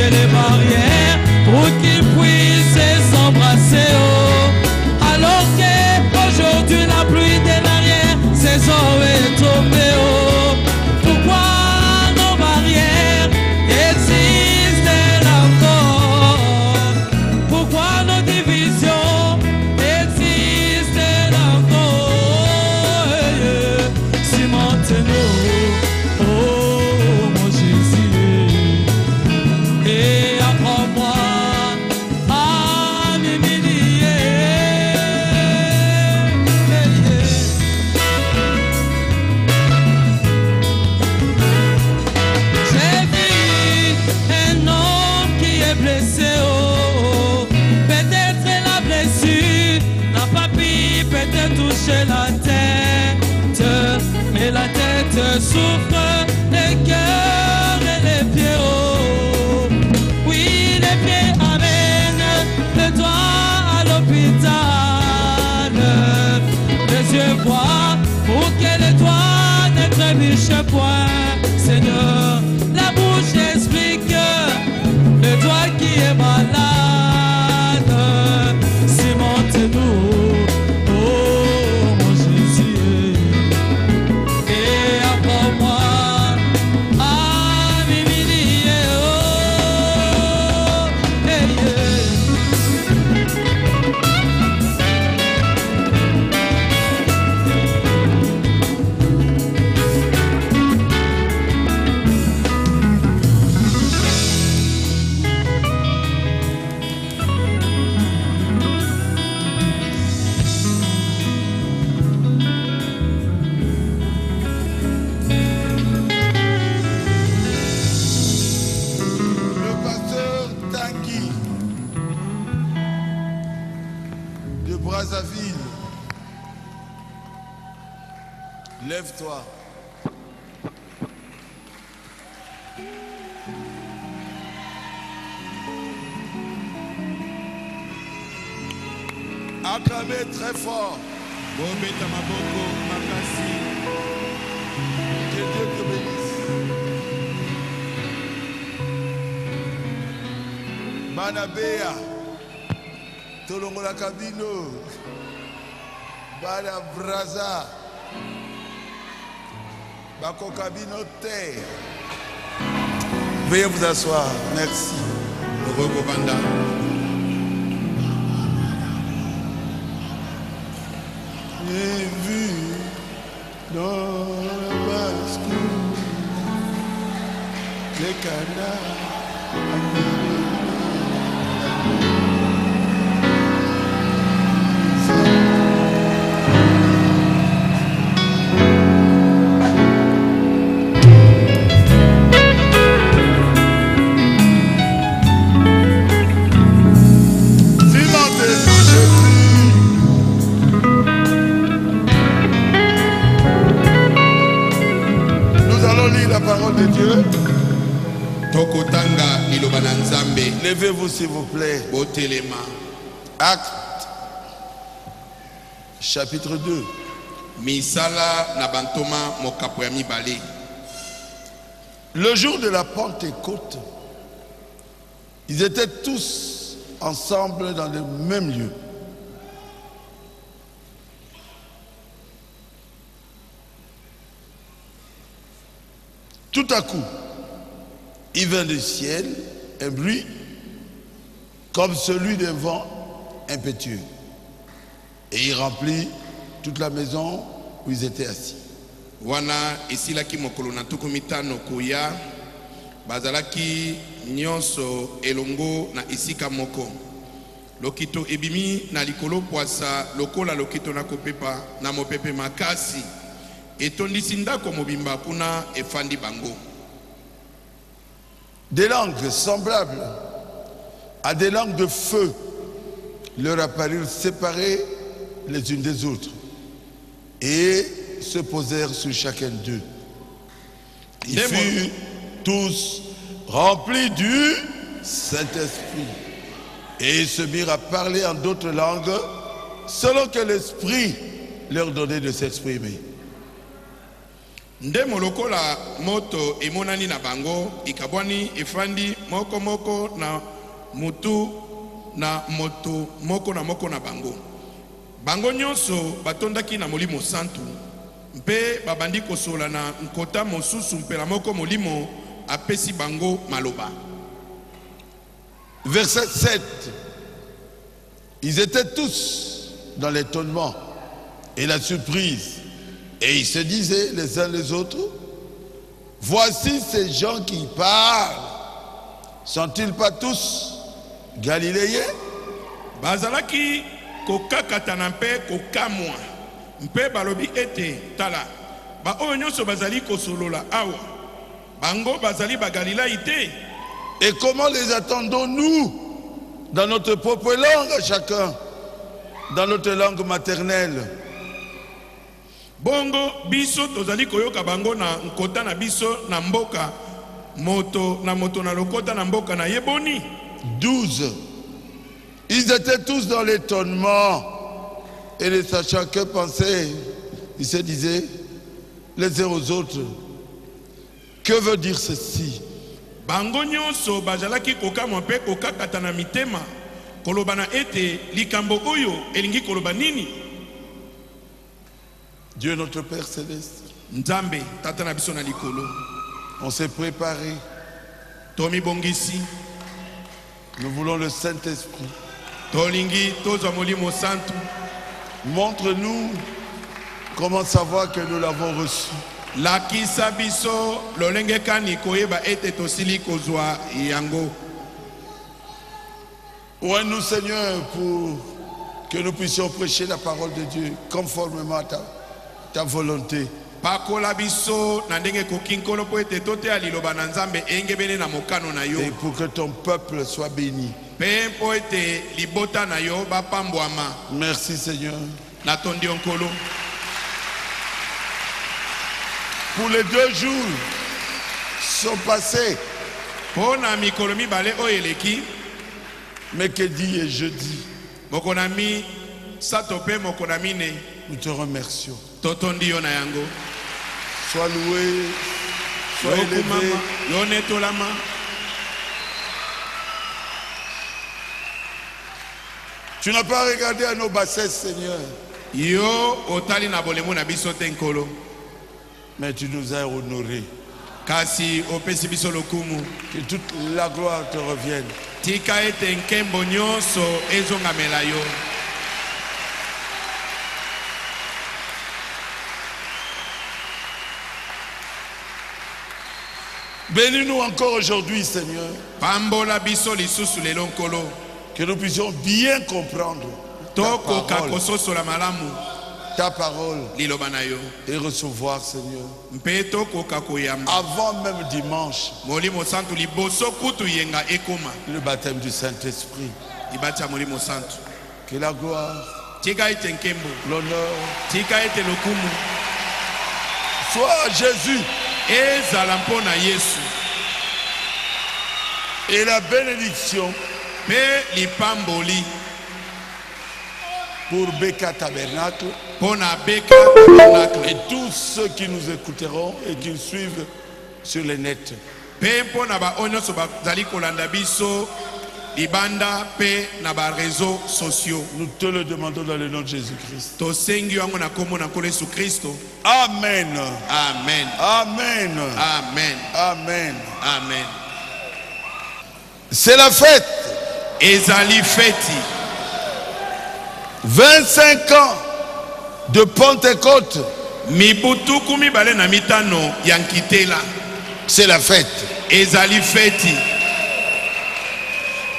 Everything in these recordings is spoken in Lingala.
brisé les barrières pour qu'ils puissent s'embrasser. Oh. Alors qu'aujourd'hui la pluie de l'arrière saison est tombée. Oh. Pourquoi nos barrières existent encore? Pourquoi nos divisions existent encore? Cimentez-nous, oh mon Jésus, et apprends-moi à m'humilier. J'ai vu un homme qui est blessé, oh. Peut-être la blessure n'a pas pu peut-être toucher la tête, mais la tête souffre, le cœur et les pieds, oh. Oui, les pieds amènent le doigt à l'hôpital, les yeux voient pour que les doigts ne trébuchent point. Seigneur, la bouche explique le doigt qui est malade. Cimente-nous, oh mon Jésus, et apprends-moi à m'humilier. Oh, hey, hey. Le pasteur Tanguy de Brazzaville, lève-toi. Acclamez très fort. Bobeta maboko makasi. Que Dieu te bénisse. Manabea, Tolongola Kabino, Bana Braza, Bako Kabino Terre. Veuillez vous asseoir. Merci. Rogo Banda. J'ai vu dans la basse-cour les canards. Nous allons lire la parole de Dieu. Tokotanga ilobana nzambe. Levez-vous s'il vous plaît. Botelema. Acte chapitre 2. Misala na bantoma mokapo ya mibale. Le jour de la Pentecôte, ils étaient tous ensemble dans le même lieu. Tout à coup, il vint du ciel un bruit comme celui d'un vent impétueux. Et il remplit toute la maison où ils étaient assis. Wana esilaki mokolo na tuku mitano koya bazalaki nyonso elongo na esika moko. Lokito ebimi na likolo poasa lokola lokito na kopepa na mopepe makasi etondisi ndako mobimba kuna efandi bango. Des langues semblables à des langues de feu leur apparurent séparées les unes des autres et se posèrent sur chacun d'eux. Ils furent tous remplis du Saint-Esprit et ils se mirent à parler en d'autres langues selon que l'Esprit leur donnait de s'exprimer. Nde molokola moto emonani na bango ikabwani efandi moko moko na mutu na moto moko na bango. Bango nyonso batondaki na molimo santu mpe babandi kosola na nkota mosusu mpela moko molimo apesi bango maloba. Verset 7. Ils étaient tous dans l'étonnement et la surprise. Et ils se disaient les uns les autres, voici ces gens qui parlent. Sont-ils pas tous Galiléens? Bazalaki kokakatana mpe kokamwa mpe balobi ete tala ba oyo nyonso bazali kosolola awa bango bazali ba Galilée te. Et comment les attendons-nous dans notre propre langue chacun, dans notre langue maternelle? Bongo biso tozali koyoka bango na nkota na biso na mboka moto na lokota na mboka na yeboni. 12. Ils étaient tous dans l'étonnement et ne sachant que penser, ils se disaient les uns aux autres, que veut dire ceci? Bango nyonso bazalaki kokamwa mpe kokakata na mitema koloba na ete likambo oyo elingi koloba nini? Dieu notre Père Céleste, Nzambe tata na biso na likolo, on s'est préparé. tomi bongisi, Nous voulons le Saint-Esprit. tolingi tozwa molimo santu. Montre-nous comment savoir que nous l'avons reçu. Lakisa biso lolenge kani koyeba ete tosili kozwa yango. Ouvre-nous Seigneur pour que nous puissions prêcher la parole de Dieu conformément à ta volonté. Pakola biso na ndenge kokinkolo po ete tote aliloba na Nzambe engebene na mokano na yo. Et pour que ton peuple soit béni. Pe po ete libota na yo bapambwama. Merci Seigneur. Na tondi onkolo. Pour les 2 jours sont passés, Pona mikolo mibale oyeleki, mercredi et jeudi, mokonami satope mokonami ne nous te remercions. totondi yo na yango. Sois loué, sois élevé. Yokumama, yo netolama. Tu n'as pas regardé à nos bassesses, Seigneur, Yo otali na bolemo na biso te nkolo. mais tu nous as honorés. Kasi opesi biso lokumu. Que toute la gloire te revienne. Tika ete nkembo nyonso ezongamela yo. Bénis-nous encore aujourd'hui, Seigneur, Pambola biso lisusu lelo nkolo. que nous puissions bien comprendre Toko ta parole, kakososola malamu ta parole liloba na yo. et recevoir, Seigneur, Mpe toko kakoyamba. avant même dimanche, Molimo santu liboso kutu yenga ekoma. le baptême du Saint-Esprit. Ibacha molimo santu. Que la gloire, Tika ete nkembo. l'honneur Tika ete lokumu. soit à Jésus Ezala mpona Yesu. et la bénédiction Pe lipamboli. pour Beka Tabernacle Pona beka tabernacle. et tous ceux qui nous écouteront et qui nous suivent sur les nets. Pe mpona ba onyo so bazali kolanda biso libanda pe na ba réseaux sociaux. Nous te le demandons dans le nom de Jésus-Christ. Tosengi yango na kombo na nkolo Yesu Kristo. Amen. Amen. Amen. Amen. Amen. Amen. C'est la fête. Ezali feti. 25 ans de Pentecôte. Mibutuku mibale na mitano yankitela. C'est la fête. Ezali feti.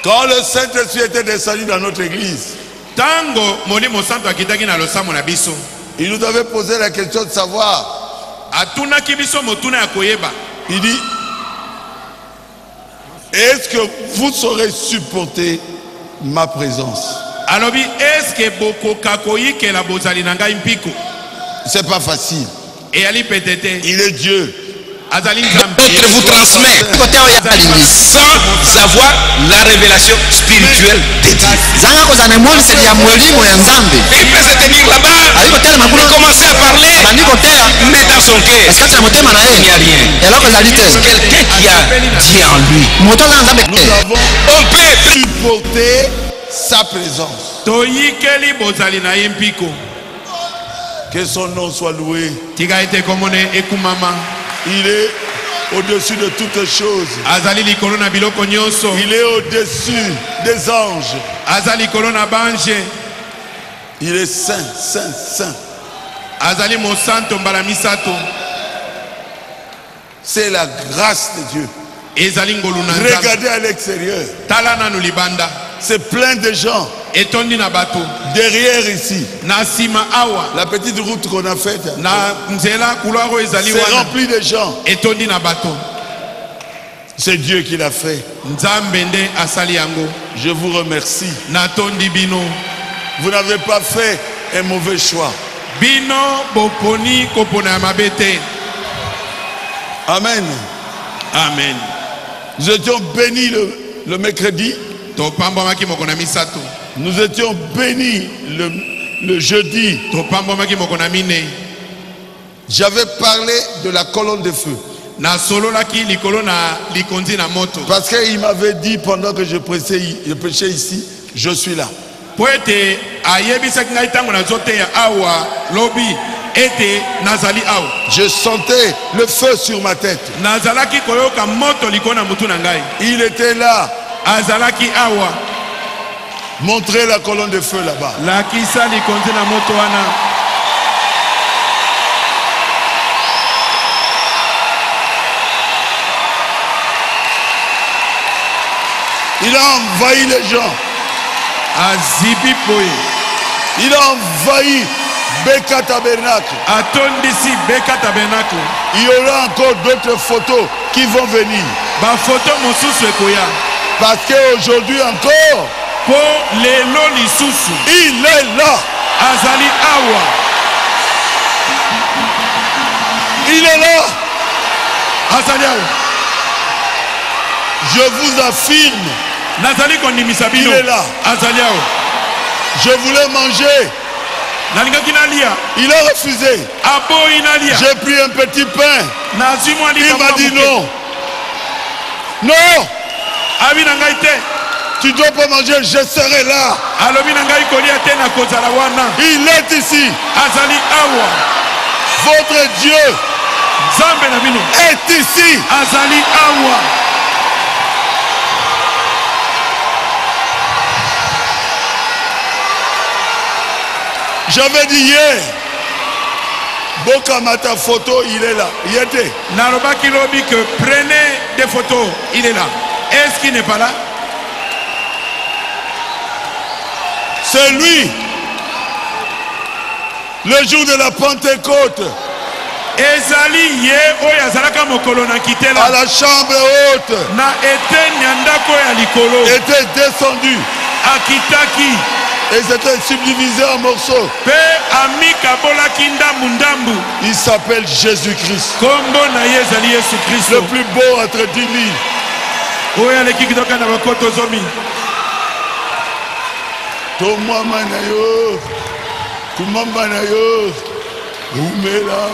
Quand le Saint-Esprit était descendu dans notre église, Tango molimo santo akitaki na losamu na biso. il nous avait posé la question de savoir. Atunaki biso motuna ya koyeba. Il dit, est-ce que vous saurez supporter ma présence? Alobi eske bokoka koyikela bozali na ngai mpiko. C'est pas facile. Eyali petete. Il est Dieu. Azali Nzambe. Je vous transmets côté avoir la révélation spirituelle de Dieu. zanga kozana emoniseli ya mwelimu ya nzambe Et il peut se tenir là-bas aliko tela et makulu commencer à parler, abandi koteya mais dans son cœur, katikati ya motema na il n'y a ye rien. eloko ezali te Quelqu'un qui a Dieu en lui. moto aza na nzambe Nous te avons On peut supporté sa présence. toyikeli bozali na ye mpiko. Que son nom soit loué. Tika ete komone ekumama. Il est au-dessus de toutes choses. Azali likolo na biloko nyonso. Il est au-dessus des anges. Azali likolo na banje. Il est saint, saint, saint. Azali mosanto mbala misato. C'est la grâce de Dieu. Ezali ngolu na nzambe. Regardez à l'extérieur. Tala nanu libanda. C'est plein de gens. Etondi na bato. Derrière ici, Na sima awa. la petite route qu'on a faite, Na nzela couloir ezali c'est wana. rempli de gens. Etondi na bato. C'est Dieu qui l'a fait. Nzambe nde asali yango. Je vous remercie. Na tondi bino. Vous n'avez pas fait un mauvais choix. Bino boponi kopona ya mabe te. Amen. Amen. Nous étions bénis le mercredi. Topambamaki moko na misato. Nous étions bénis le jeudi. Topambamaki moko na mine. J'avais parlé de la colonne de feu. Na solo laki likolo na likondi na moto. Parce qu'il m'avait dit pendant que je prêchais ici, je suis là. Po ete ayebisaki ngai ntango nazoteya awa lobi ete nazali awa. Je sentais le feu sur ma tête. Nazalaki koyoka moto likolo na mutu na ngai. Il était là. Azalaki awa. Montrez la colonne de feu là-bas. Lakisa likondi na moto wana. Il a envahi les gens. Azibi poye. Il a envahi Beka Tabernacle. Atondisi Beka Tabernacle. Il y aura encore d'autres photos qui vont venir. Ba photo mosusu ekoya. Parce qu'aujourd'hui encore, Po lelo lisusu. il est là. Azali awa. Il est là. Azali awa. Je vous affirme, Nazali kondimisa bino. il est là. Azali awa. Je voulais manger. Nalingaki nalia. Il a refusé. Aboyi nalia. J'ai pris un petit pain. Nazwi mwa Il likambo m'a dit moke. non. Non, Abi na ngai te. tu ne dois pas manger, je serai là. Alobi na ngai kolia te na kozala wana. Il est ici. Azali awa. Votre Dieu Zambe na bino. est ici. Azali awa. J'avais dit hier, Bokamata photo, il est là. Il était. Narobaki lobi que prenez des photos. Il est là. Est-ce qu'il n'est pas là? C'est lui. Le jour de la Pentecôte, Ezali ye oyo azalaka mokolo na à kitela. la chambre haute, Na eteni ya ndako ya likolo. était descendu Akitaki. et c'était subdivisé en morceaux. Pe amika bolaki ndambu ndambu. Il s'appelle Jésus-Christ. Kombo na ye ezali Yesu Le Kristo. plus beau entre 10 000. Oyo aleki kitoka na bakoto zomi. Tomama na yo, kumamba na yo, umela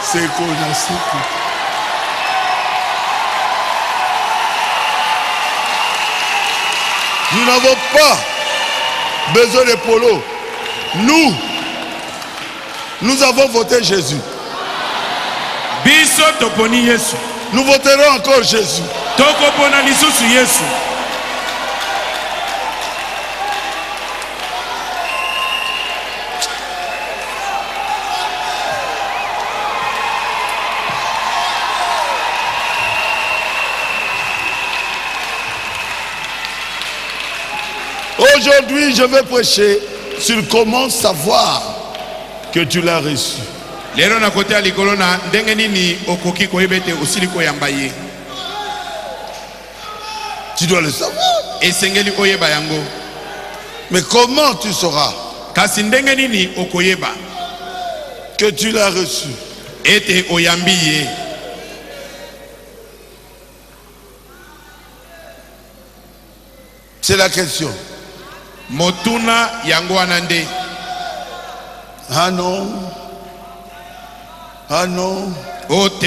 seko na seko. Nous n'avons pas besoin de polo. Nous avons voté Jésus. Biso toponi Yesu. Nous voterons encore Jésus. Tokopona lisusu Yesu. Aujourd'hui, je vais prêcher sur comment savoir que tu l'as reçu. Lero na kote ya likolo na ndenge nini okoki koyeba ete osili koyamba ye. Tu dois le savoir. Esengeli oyeba yango. Mais comment tu sauras Kasi ndenge nini okoyeba que tu l'as reçu? ete oyambi ye. C'est la question. Motuna yango anande. Ah non. Ah non. Ote.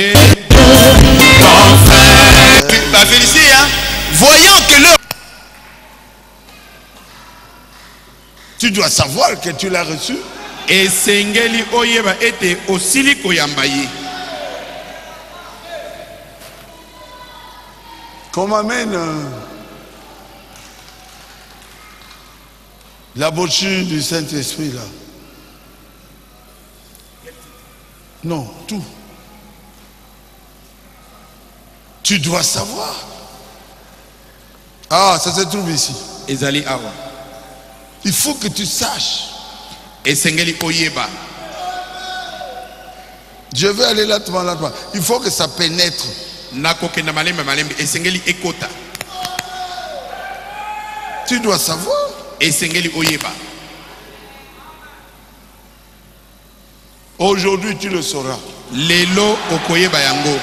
La félicité, hein? Voyant que leur... Tu dois savoir que tu l'as reçu. Et sengeli oyeba ete osili koyambaye. Qu'on m'amène la brochure du Saint-Esprit là. Non, tout. Tu dois savoir. Ah, ça se trouve ici. Ezali awa. Il faut que tu saches. Et sengeli oyeba. Je vais aller là-dedans, là-dedans. Il faut que ça pénètre. Nakokenda malembe malembe. Et sengeli ekota. Tu dois savoir. Et sengeli oyeba. Aujourd'hui, tu le sauras. Lelo okoyeba yango.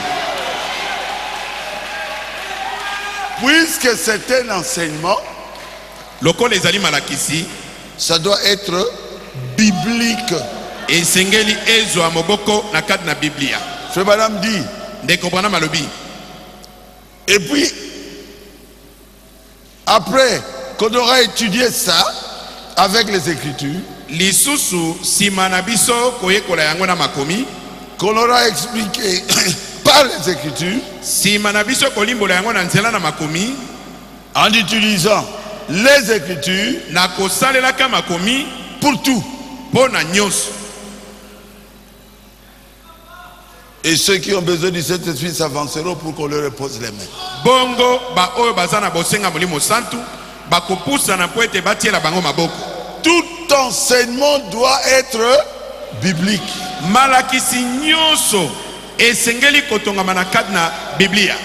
Puisque c'est un enseignement, Loko les ali malakisi. ça doit être biblique. Et sengeli ezo amoboko na kad na Biblia. Frère Madame dit. Ndeko bana malobi. Et puis, après qu'on aura étudié ça avec les Écritures, Lisusu simana biso koyekola yango na makomi. qu'on aura expliqué par les Écritures, Simana biso kolimbola yango na nzela na makomi. en utilisant les Écritures Na kosalelaka makomi pour tout. pona nyonso. Et ceux qui ont besoin du Saint-Esprit s'avanceront pour qu'on leur pose les mains. Bongo ba oyo bazana bosenga molimo santu bakopusa na po ete batiela bango maboko. Tout enseignement doit être biblique. Malakisi nyonso esengeli kotongama na kad na Biblia.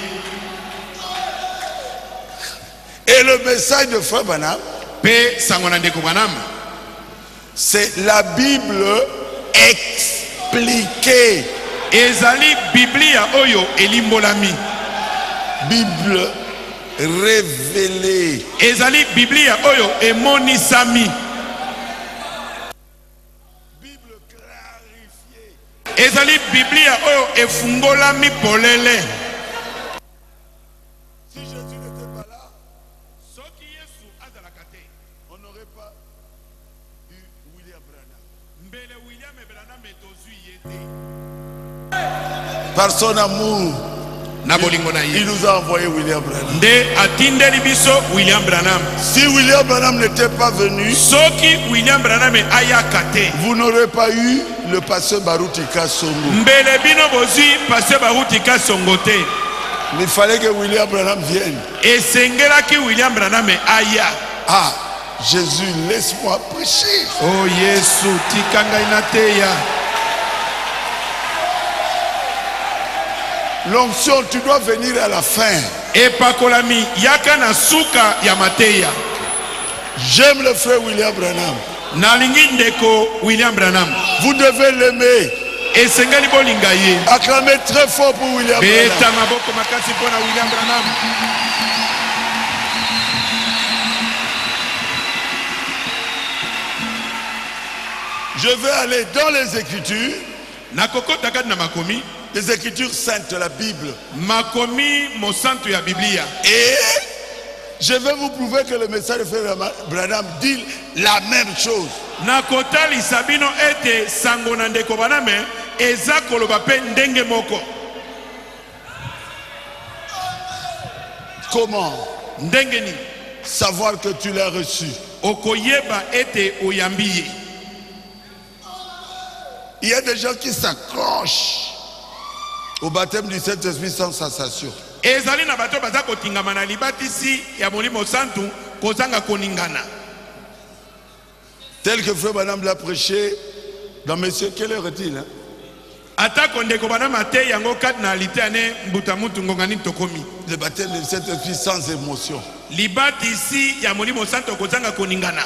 Et le message de Frère Branham, Pe sangona ndeko Branham, c'est la Bible expliquée. ezali Biblia oyo elimbolami. Bible révélée. Ezali Biblia oyo emonisami. Bible clarifiée. Ezali Biblia oyo efungolami polele. Si Jésus n'était pas là, Soki Yesu azalaka te, on n'aurait pas eu William Branham. mbele William Branham etozwi ye te. Par son amour, Na bolingo na il ye. nous a envoyé William Branham. Nde atindeli biso William Branham. Si William Branham n'était pas venu, Soki William Branham ayaka te, vous n'aurez pas eu le pasteur Barutika Songo. mbele bino bozwi Pasteur Barutika Songo te. Il fallait que William Branham vienne. Esengelaki William Branham aya. Ah, Jésus, laisse-moi prêcher. Oh Yesu tikanga inateya. L'onction, tu dois venir à la fin. Epakolami yaka na suka ya mateya. J'aime le frère William Branham. Nalingi ndeko William Branham. Vous devez l'aimer. Esengeli bolinga ye. Acclamez très fort pour William Beta Branham. maboko makasi pona William Branham. Je vais aller dans les Écritures, Nakokota kad na makomi. les Écritures saintes, la Bible. Makomi mosantu ya Biblia. Et je vais vous prouver que le message de frère Branham dit la même chose. Nakotali sabino ete sango na ndeko Branham eza koloba pe ndenge moko. Comment Ndenge ni savoir que tu l'as reçu? okoyeba ete oyambiye. Il y a des gens qui s'accrochent au baptême du Saint-Esprit sans sensation. Ezali na bato baza kotingama na libatisi ya molimo santu kozanga koningana. Tel que frère Branham l'a prêché dans Messieurs, quelle heure est-il? Hein? Atako ndeko Branham ate yango kat na litane mbuta mutu ngongani tokomi. Le baptême du Saint-Esprit sans émotion. Libatisi ya molimo santu kozanga koningana.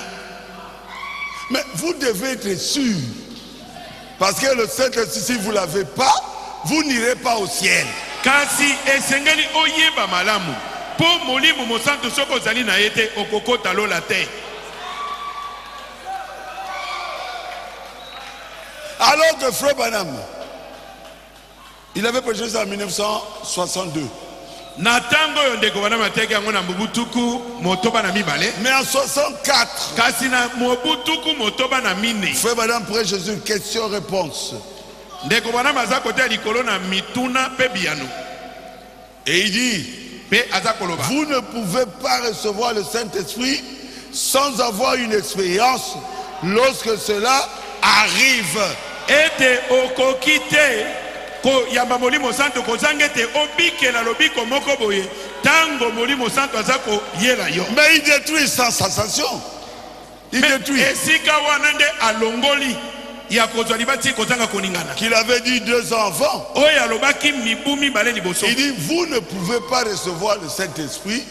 Mais vous devez être sûr. Parce que le Saint-Esprit, si vous ne l'avez pas, vous n'irez pas au ciel. Kasi esengeli oyeba malamu. po molimo mosantu soko zali na yete okokota lola te. Alors que Frère Branham, il avait prêché ça en 1962. Natango yondeko bana mateke yango na mbubutuku motoba na mibale. Mais en 64, Kasi na mobutuku motoba na mine. Frère Branham prêche sur une question-réponse. Ndeko bana maza kote likolo na mituna pe biano. Et il dit, Pe aza koloba. vous ne pouvez pas recevoir le Saint-Esprit sans avoir une expérience lorsque cela arrive. Ete okokite ko yamba molimo santo ko zangete obike la lobiko moko boye tango molimo santo azako yela yo. Mais il détruit sans sensation. Il détruit. Esika wanande alongoli ya kozwa libati kozanga koningana. Qu'il avait dit 2 enfants. Oya lobaki mibumi bale liboso. Il dit, vous ne pouvez pas recevoir le Saint-Esprit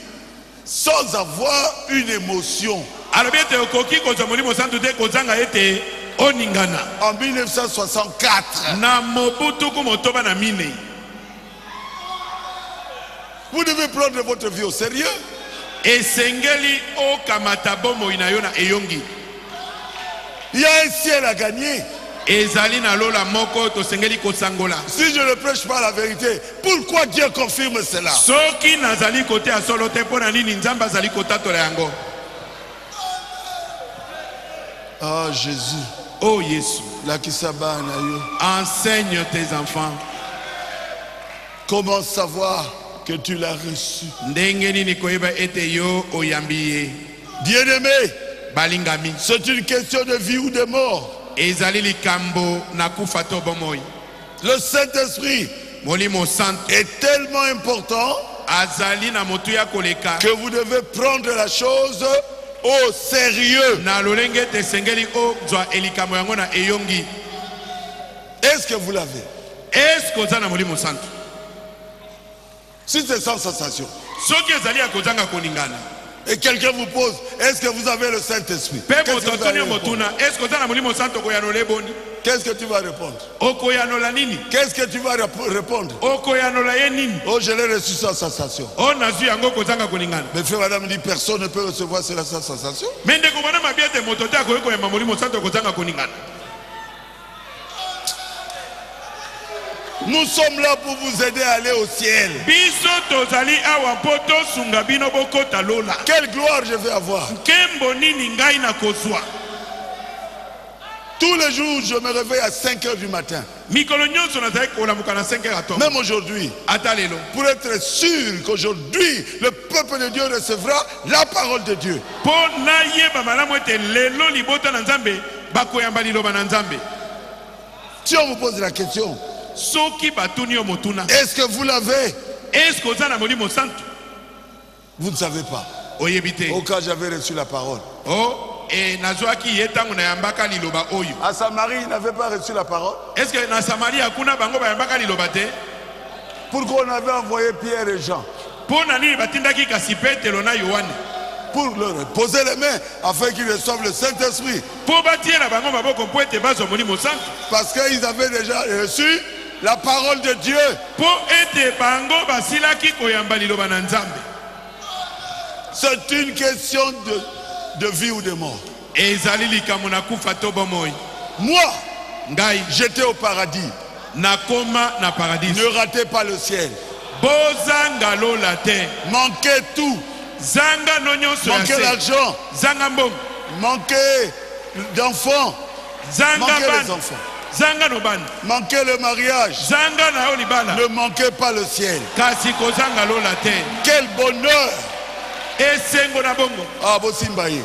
sans avoir une émotion. Alobete okoki kozwa molimo santo te kozanga ete oningana. En 1964, Na mobutuku motoba na mine. vous devez prendre votre vie au sérieux. Esengeli o kamata bomo inayo na eyongi. Il y a un ciel à gagner. Ezali na lola moko to sengeli kosangola. Si je ne prêche pas la vérité, pourquoi Dieu confirme cela? Soki nazali kote asolo te pona nini nzamba zali kotatola yango. Ah, Jésus. Oh Yesu, La kisaba na yo. enseigne tes enfants. Comment savoir que tu l'as reçu? Ndenge nini koyeba ete yo oyambiye. Bien-aimé, Balingami. c'est une question de vie ou de mort. Ezali likambo na kufa to bomoi. Le Saint-Esprit Molimo santo est tellement important azali na motu ya koleka. que vous devez prendre la chose au sérieux. Na lolenge te sengeli o zwa elikambo yango na eyongi. Est-ce que vous l'avez? Est-ce que oza na molimo santo? Si c'est sans sensation. Soki ezali ya kozanga koningana. Et quelqu'un vous pose, est-ce que vous avez le Saint-Esprit? Pe Qu'est-ce que vous allez mototoni répondre? motuna. Est-ce que oza na molimo santo koyanola eboni? Qu'est-ce que tu vas répondre? Okoyanola nini? Qu'est-ce que tu vas répondre? Okoyanola ye nini? Oh, je l'ai reçu sans sensation. O nazwi yango kozanga koningana. Mais frère madame dit, personne ne peut recevoir cela sans sensation. Mais ndeko bana mabia te moto te akoki koyamba molimo santo kozanga koningana. Nous sommes là pour vous aider à aller au ciel. Biso tozali awa po tosunga bino bokota lola. Quelle gloire je vais avoir. Nkembo nini ngai na kozwa. Tous les jours, je me réveille à 5 h du matin. Mikolo nyonso nazali kolamuka na 5 heures atom. Même aujourd'hui, Ata lelo. pour être sûr qu'aujourd'hui, le peuple de Dieu recevra la parole de Dieu. Po na yeba malamu ete lelo libota na nzambe bakoyamba liloba na nzambe. Si on vous pose la question, Soki batuni yo motuna. est-ce que vous l'avez? Est-ce que oza na molimo santo? Vous ne savez pas. Oyebite. Au cas où j'avais reçu la parole. Oh, et nazwaki ye tango na yambaka liloba oyo. À Samarie, il n'avait pas reçu la parole. Est-ce que na Samarie akuna bango ba yambaka liloba te? Pourquoi on avait envoyé Pierre et Jean? Po na nini batindaki kasi Petelo na Yohane? Pour leur poser les mains afin qu'ils reçoivent le Saint-Esprit. Po batie na bango maboko po ete bazwa molimo santo. Parce qu'ils avaient déjà reçu la parole de Dieu. Po ete bango basilaki koyamba liloba na nzambe. C'est une question de vie ou de mort. Ezali likambo na kufa to bomoi. Moi, Ngai j'étais au paradis. nakoma na paradis. Ne ratez pas le ciel. Bozanga lola te. Manquez tout. Zanga no nyonso ya Manquez se. l'argent. Zanga mbongo. Manquez d'enfants. Zanga Manquez les bana. enfants. Zanga no bana. Manquez le mariage. Zanga na yo libala. Ne manquez pas le ciel. Kasi kozanga lola te. Quel bonheur. Esengo na bongo. Ah, Bosimbaye.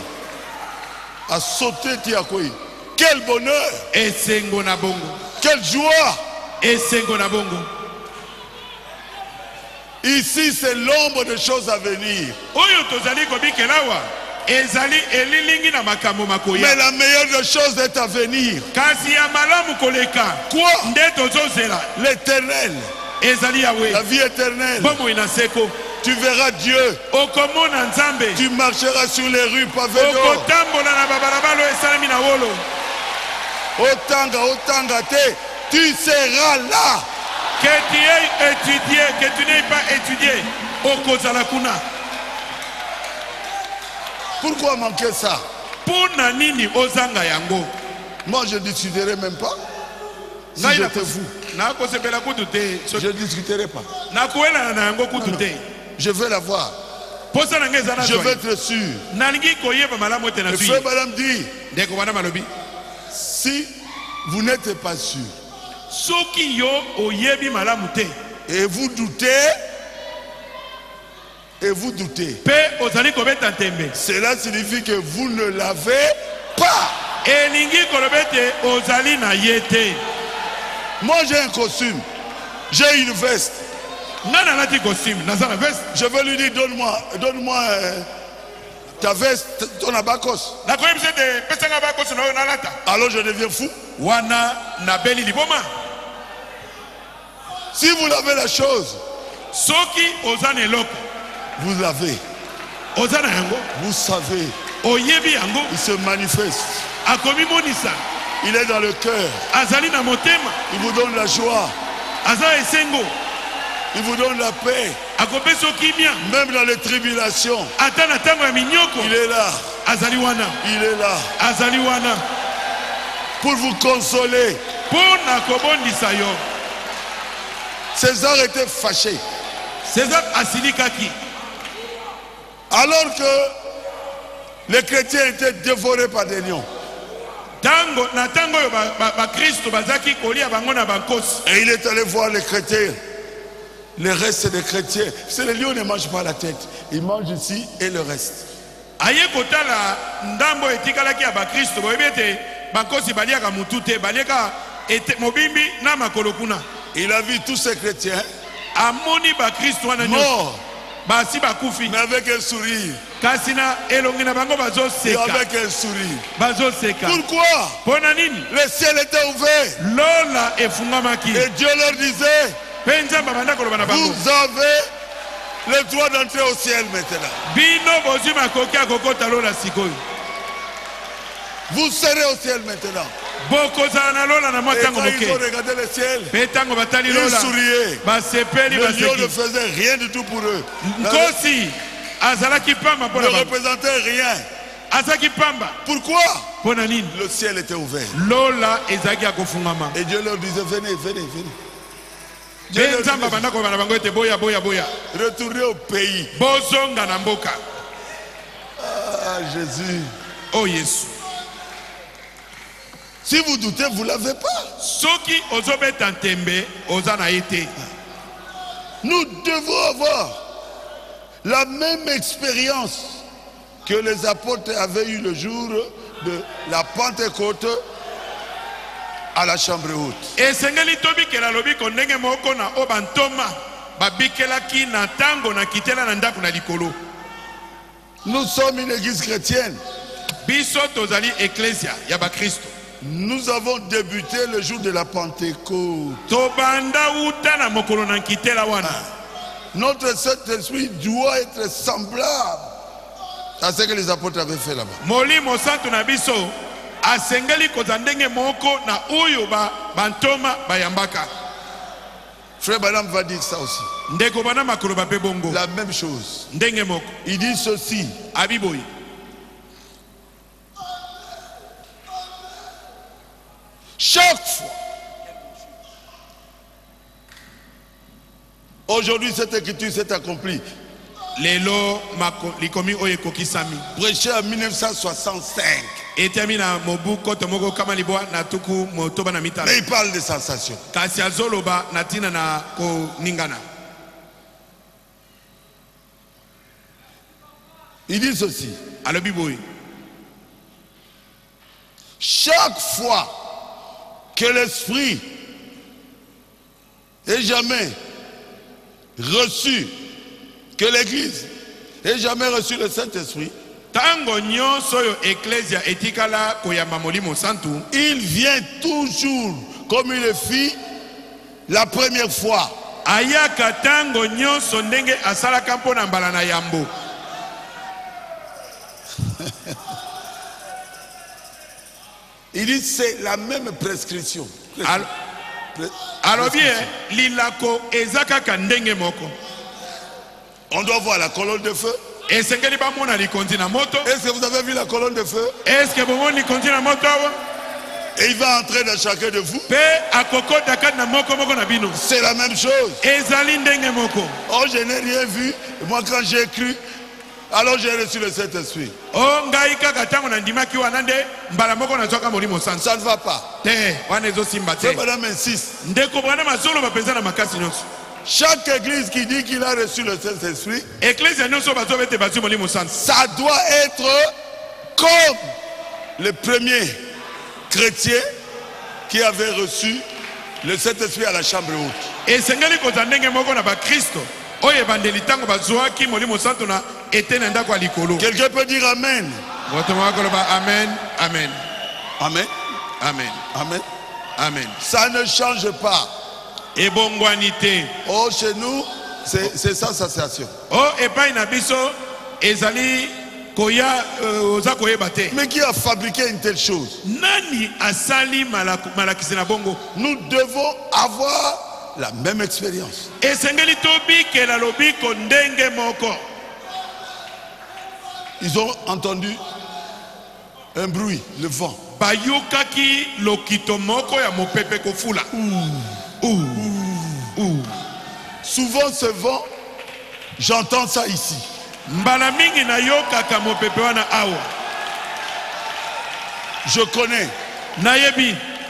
À sauter Tiakoui. Quel bonheur. Esengo na bongo. Quelle joie. Esengo na bongo. Ici, c'est l'ombre des choses à venir. Oyo tozali kobikelawa. Ezali elilingi na makambo makoya. Mais la meilleure des choses est à venir. Kasi ya malamu koleka. Quoi? Nde tozozela. L'éternel. Ezali yawe. La vie éternelle. Bomo inaseko. Tu verras Dieu. Okomona nzambe. Tu marcheras sur les rues pavées d'or. Okotambola na babalabala esalami na wolo. Otanga te. Tu seras là. Que tu aies étudié, que tu n'aies pas étudié. Okozala kuna. Pourquoi manquer ça? Pona nini ozanga yango? Moi, je ne discuterai même pas. Si j'étais vous, je ne discuterai pas. Je veux la voir. Je veux être sûr. Le frère Madame dit, si vous n'êtes pas sûr et vous doutez, cela signifie que vous ne l'avez pas. Moi j'ai un costume, j'ai une veste. Je veux lui dire, donne-moi ta veste, ton abakos. Alors je deviens fou. Si vous l'avez la chose, vous l'avez. Vous savez. Il se manifeste. Il est dans le cœur. Il vous donne la joie. Il vous donne la paix. Même dans les tribulations. Il est là. Il est là. Pour vous consoler. César était fâché. Alors que les chrétiens étaient dévorés par des lions. Et il est allé voir les chrétiens. Le reste des chrétiens. C'est les lions ne mangent pas la tête. Ils mangent ici et le reste. Il a vu tous ces chrétiens morts, mais avec un sourire. Et avec un sourire. Pourquoi? Le ciel était ouvert. Et Dieu leur disait, vous avez le droit d'entrer au ciel maintenant. Vous serez au ciel maintenant. Et quand ils ont regardé le ciel, ils souriaient. Le lion ne faisait rien du tout pour eux. Ne représentait rien. Pourquoi? Le ciel était ouvert. Et Dieu leur disait, venez, venez, venez. Retournez au pays. Ah, Jésus. Oh Jésus. Si vous doutez, vous ne l'avez pas. Nous devons avoir la même expérience que les apôtres avaient eu le jour de la Pentecôte à la chambre haute. Nous sommes une église chrétienne. Nous avons débuté le jour de la Pentecôte. Notre Saint-Esprit doit être semblable à ce que les apôtres avaient fait là-bas. Frère Branham va dire ça aussi. La même chose. Il dit ceci. Chaque fois. Aujourd'hui, cette écriture s'est accomplie. Prêché en 1965. Mais il parle de sensations. Il dit ceci. Chaque fois que l'Esprit ait jamais reçu, que l'Église ait jamais reçu le Saint-Esprit, il vient toujours comme il le fit la première fois. Il dit c'est la même prescription. On doit voir la colonne de feu. Est-ce que vous avez vu la colonne de feu? Et il va entrer dans chacun de vous. C'est la même chose. Oh, je n'ai rien vu. Moi, quand j'ai cru, alors j'ai reçu le Saint-Esprit. Ça ne va pas. C'est madame insiste. Chaque église qui dit qu'il a reçu le Saint-Esprit, ça doit être comme les premiers chrétiens qui avaient reçu le Saint-Esprit à la chambre haute. Quelqu'un peut dire Amen. Amen. Amen. Amen. Amen. Amen. Amen. Ça ne change pas. Oh, chez nous, c'est sans sensation. Mais qui a fabriqué une telle chose? Nous devons avoir la même expérience. Ils ont entendu un bruit, le vent. Souvent ce vent, j'entends ça ici. Je connais.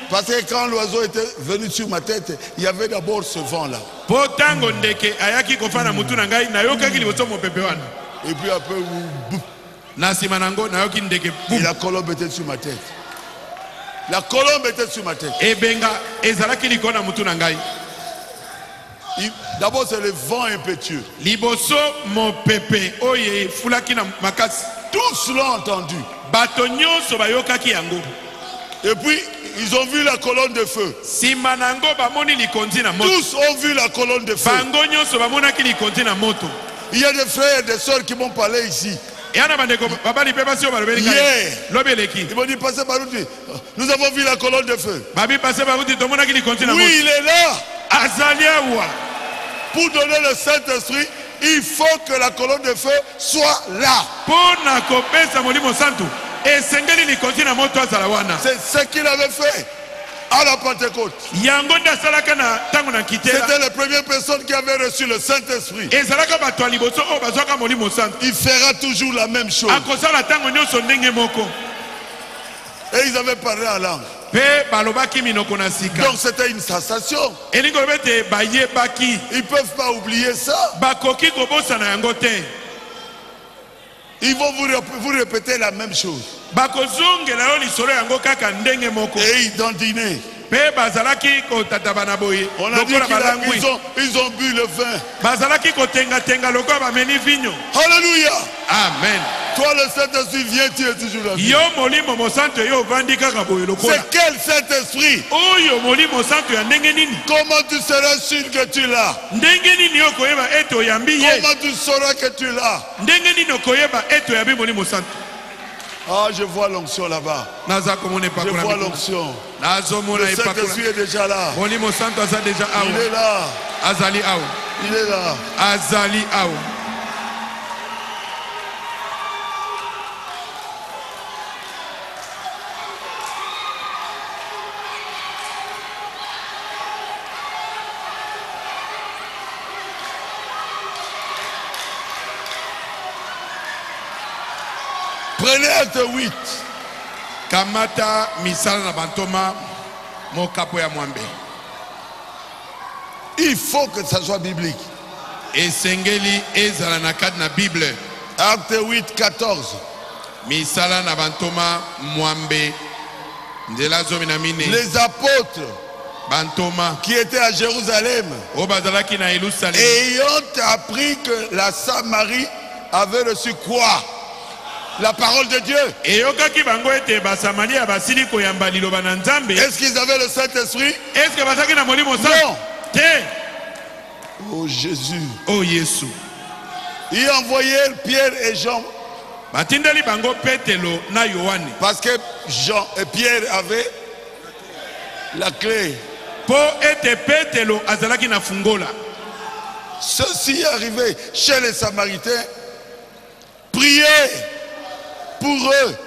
Parce que quand l'oiseau était venu sur ma tête, il y avait d'abord ce vent-là. Et puis après, et la colombe était sur ma tête. La colombe était sur ma tête. D'abord, c'est le vent impétueux. Tous l'ont entendu. Et puis, ils ont vu la colonne de feu. Tous ont vu la colonne de feu. Il y a des frères et des sœurs qui m'ont parlé ici. Hier, ils m'ont dit, Pasteur Barouti, nous avons vu la colonne de feu. Oui, il est là. Pour donner le Saint-Esprit, il faut que la colonne de feu soit là. C'est ce qu'il avait fait à la Pentecôte. C'était la première personne qui avait reçu le Saint-Esprit. Il fera toujours la même chose. Et ils avaient parlé en langue. Donc c'était une sensation. Ils ne peuvent pas oublier ça. Ils vont vous répéter la même chose. Et ils dandinaient. On a dit qu'ils ont bu le vin. Alléluia. Amen. Toi, le Saint-Esprit vient, tu es toujours là. C'est quel Saint-Esprit? Comment tu seras sûr que tu l'as? Comment tu sauras que tu l'as? Ah, je vois l'onction là-bas. Je vois l'onction. Le Saint-Esprit est déjà là. Il est là. Il est là. Prenez acte 8. Kamata misala na bantoma mokapo ya mwambe. Il faut que ça soit biblique. Esengeli ezala na kad na Bible. Acte 8, 14. Misala na bantoma mwambe. Ndela zo minamine. Les apôtres bantoma qui étaient à Jérusalem obazalaki na Yerusalem ayant appris que la Samarie avait reçu quoi? La parole de Dieu. Est-ce qu'ils avaient le Saint-Esprit? Non. Oh Jésus. Oh Jésus. Il envoyait Pierre et Jean. Parce que Jean et Pierre avaient la clé. Ceci est arrivé chez les Samaritains. Priez pour eux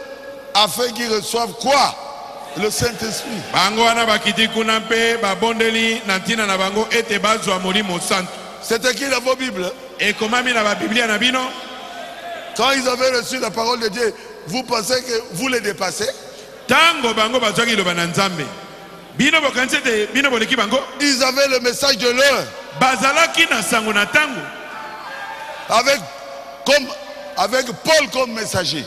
afin qu'ils reçoivent quoi? Le Saint-Esprit. C'est écrit dans vos Bibles. Quand ils avaient reçu la parole de Dieu, vous pensez que vous les dépassez? Ils avaient le message de l'heure. Avec Paul comme messager.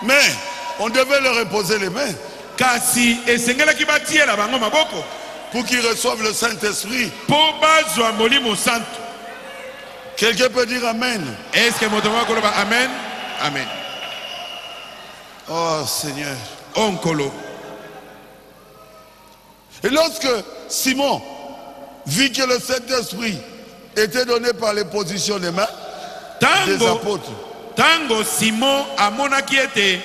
Mais on devait leur imposer les mains pour qu'ils reçoivent le Saint-Esprit. Quelqu'un peut dire Amen? Amen? Amen. Oh Seigneur. Onkolo. Et lorsque Simon vit que le Saint-Esprit était donné par l'imposition des mains des apôtres, Tango Simon amonaki ete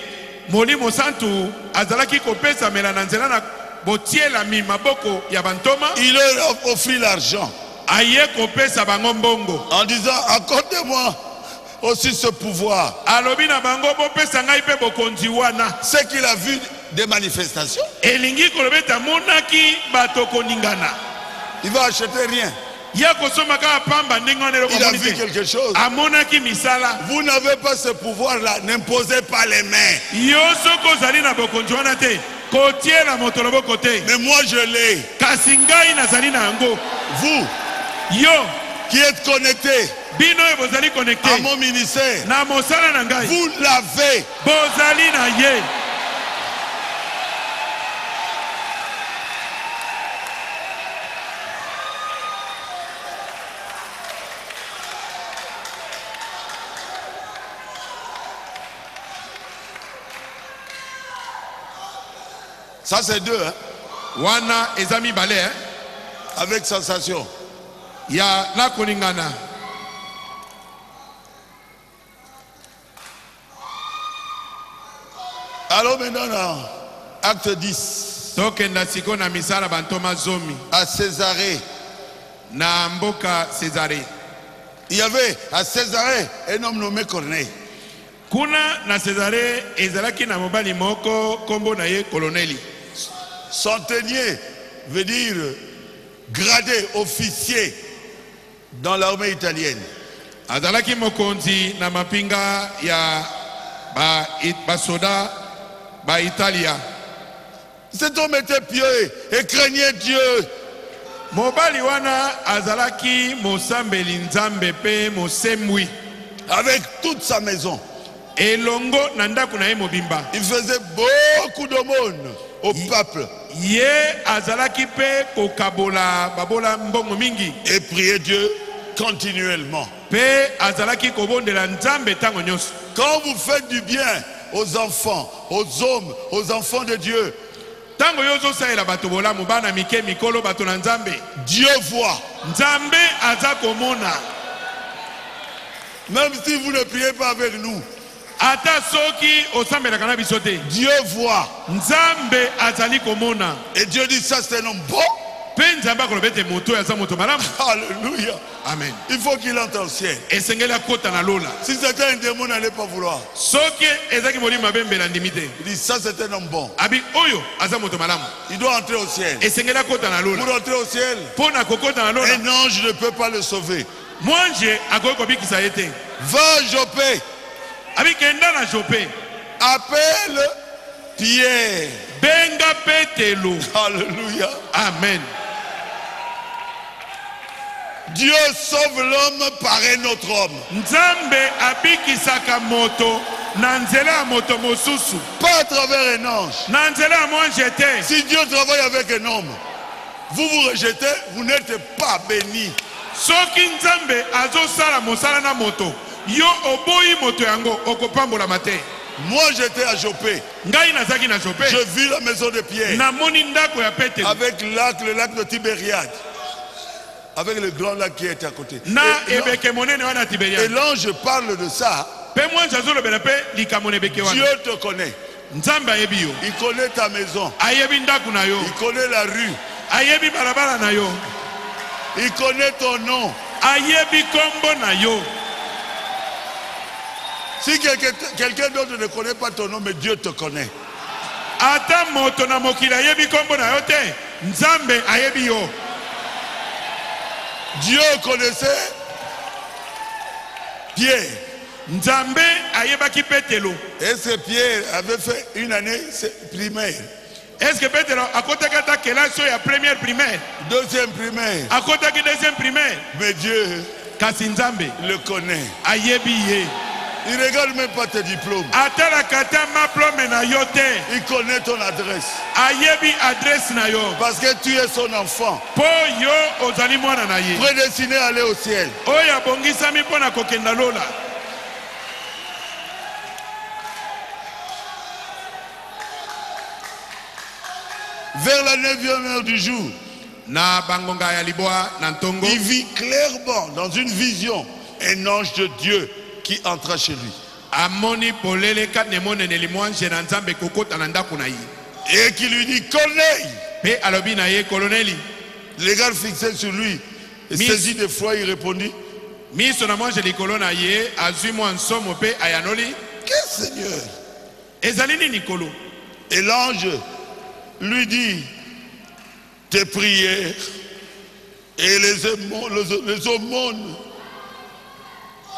Molimo Santu azalaki kopesa melananzela na botiela mi maboko ya bantoma, il leur offrit l'argent aye kopesa bango mbongo en disant accordez-moi aussi ce pouvoir. alobi na bango bopesa ngai pe bokonzi wana. C'est qu'il a vu des manifestations. Elingi kolobeta monaki bato koningana. Il va acheter rien. Il a vu quelque chose. Vous n'avez pas ce pouvoir-là. N'imposez pas les mains. Mais moi je l'ai. Vous qui êtes connectés à mon ministère, vous l'avez. Ça c'est deux, hein? Wana ezami balé, hein? Avec sensation. Ya na koningana. Alors maintenant, dans acte 10. Tokenda siko na misala bantoma zomi. À Césarée. Na mboka Césarée. Il y avait à Césarée un homme nommé Corneille. Kuna na Césarée ezalaki na mobali moko kombo na ye Coloneli. Centenier veut dire gradé, officier dans l'armée italienne. Azalaki mokonzi na mapinga ya ba soda ba Italia. Cet homme était pieux et craignait Dieu. Mobali wana azalaki mosambeli nzambe pe mosemwi. Avec toute sa maison. Elongo na ndaku na ye mobimba. Il faisait beaucoup d'aumônes au peuple. Ye azalaki pe kokabola babola mbongo mingi. Et priait Dieu continuellement. Pe azalaki kobondela nzambe tango nyonso. Quand vous faites du bien aux enfants, aux hommes, aux enfants de Dieu, tango yozo saela bato bola mubana mike mikolo bato na nzambe, Dieu voit. Nzambe aza komona. Même si vous ne priez pas avec nous, ata soki osambela kana bisote, Dieu voit. Nzambe azali komona. Et Dieu dit ça c'est un homme bon. Pe nzambe akolobete moto ya moto malamu. Alléluia. Amen. Il faut qu'il entre au ciel. Esengela kota na lola. Si c'était un démon, n'allait pas vouloir. Soki ezaki moli mabembe na ndimite. Il dit ça c'est un homme bon. Abi oyo aza moto malamu. Il doit entrer au ciel. Esengela kota na lola. Pour entrer au ciel, Pona kokota na lola. un ange ne peut pas le sauver. Mwanje akoko bikisa yete. Va à Joppé. Abi kenda na Joppé. Appelle Pierre. Benga Petelo. Alléluia. Amen. Dieu sauve l'homme par un autre homme. Nzambe abikisaka moto na nzela moto mosusu. Pas à travers un ange. Na nzela mwanje te. Si Dieu travaille avec un homme, vous vous rejetez, vous n'êtes pas béni. Soki nzambe azosala mosala na moto, yo oboyi moto yango okopambola mate. Moi j'étais à Joppé. Ngai nazaki na Joppé. Je vis la maison de Pierre. Na moni ndako ya Petelo. Avec le lac de Tibériade. Avec le grand lac qui est à côté. Na ebeke monene wana Tibériade. Et l'ange parle de ça. Pe mwanje azolobela pe likamone beke wana. Dieu te connaît. Nzambe ayebi yo. Il connaît ta maison. Ayebi ndako na yo. Il connaît la rue. Ayebi balabala na yo. Il connaît ton nom. ayebi kombo na yo. Si quelqu'un d'autre ne connaît pas ton nom, mais Dieu te connaît. Ata moto na mokili ayebi kombo na yo te, Nzambe ayebi yo. Dieu connaissait Pierre. Nzambe ayebaki Petelo. Est-ce que Pierre avait fait une année primaire? Est-ce que Petelo akotaka ta kelasi ya première primaire? Deuxième primaire. Akotaki deuxième primaire. Mais Dieu Kasi Nzambe le connaît. ayebi ye. Il ne regarde même pas tes diplômes. Atala kata diplôme na yo te. Il connaît ton adresse. Ayebi adresse na yo. Parce que tu es son enfant. Po yo ozali mwana na ye. Prédestiné à aller au ciel. Oya bongisami pona kokenda lola. Vers la 9e heure du jour, Na bangonga ya liboa na ntongo. il vit clairement dans une vision un ange de Dieu qui entra chez lui. Amoni polele katnemone nelimwanje na Nzambe kokota na ndako na ye. Et qui lui dit, Corneille. Pe alobi na ye koloneli. Les gars fixés sur lui. Et saisi de foi, il répondit, Miso na mwanje likolo na ye azwi mwa nsomo pe ayanoli. quel Seigneur? Ezali nini kolo? Et l'ange lui dit, tes prières et les aumônes,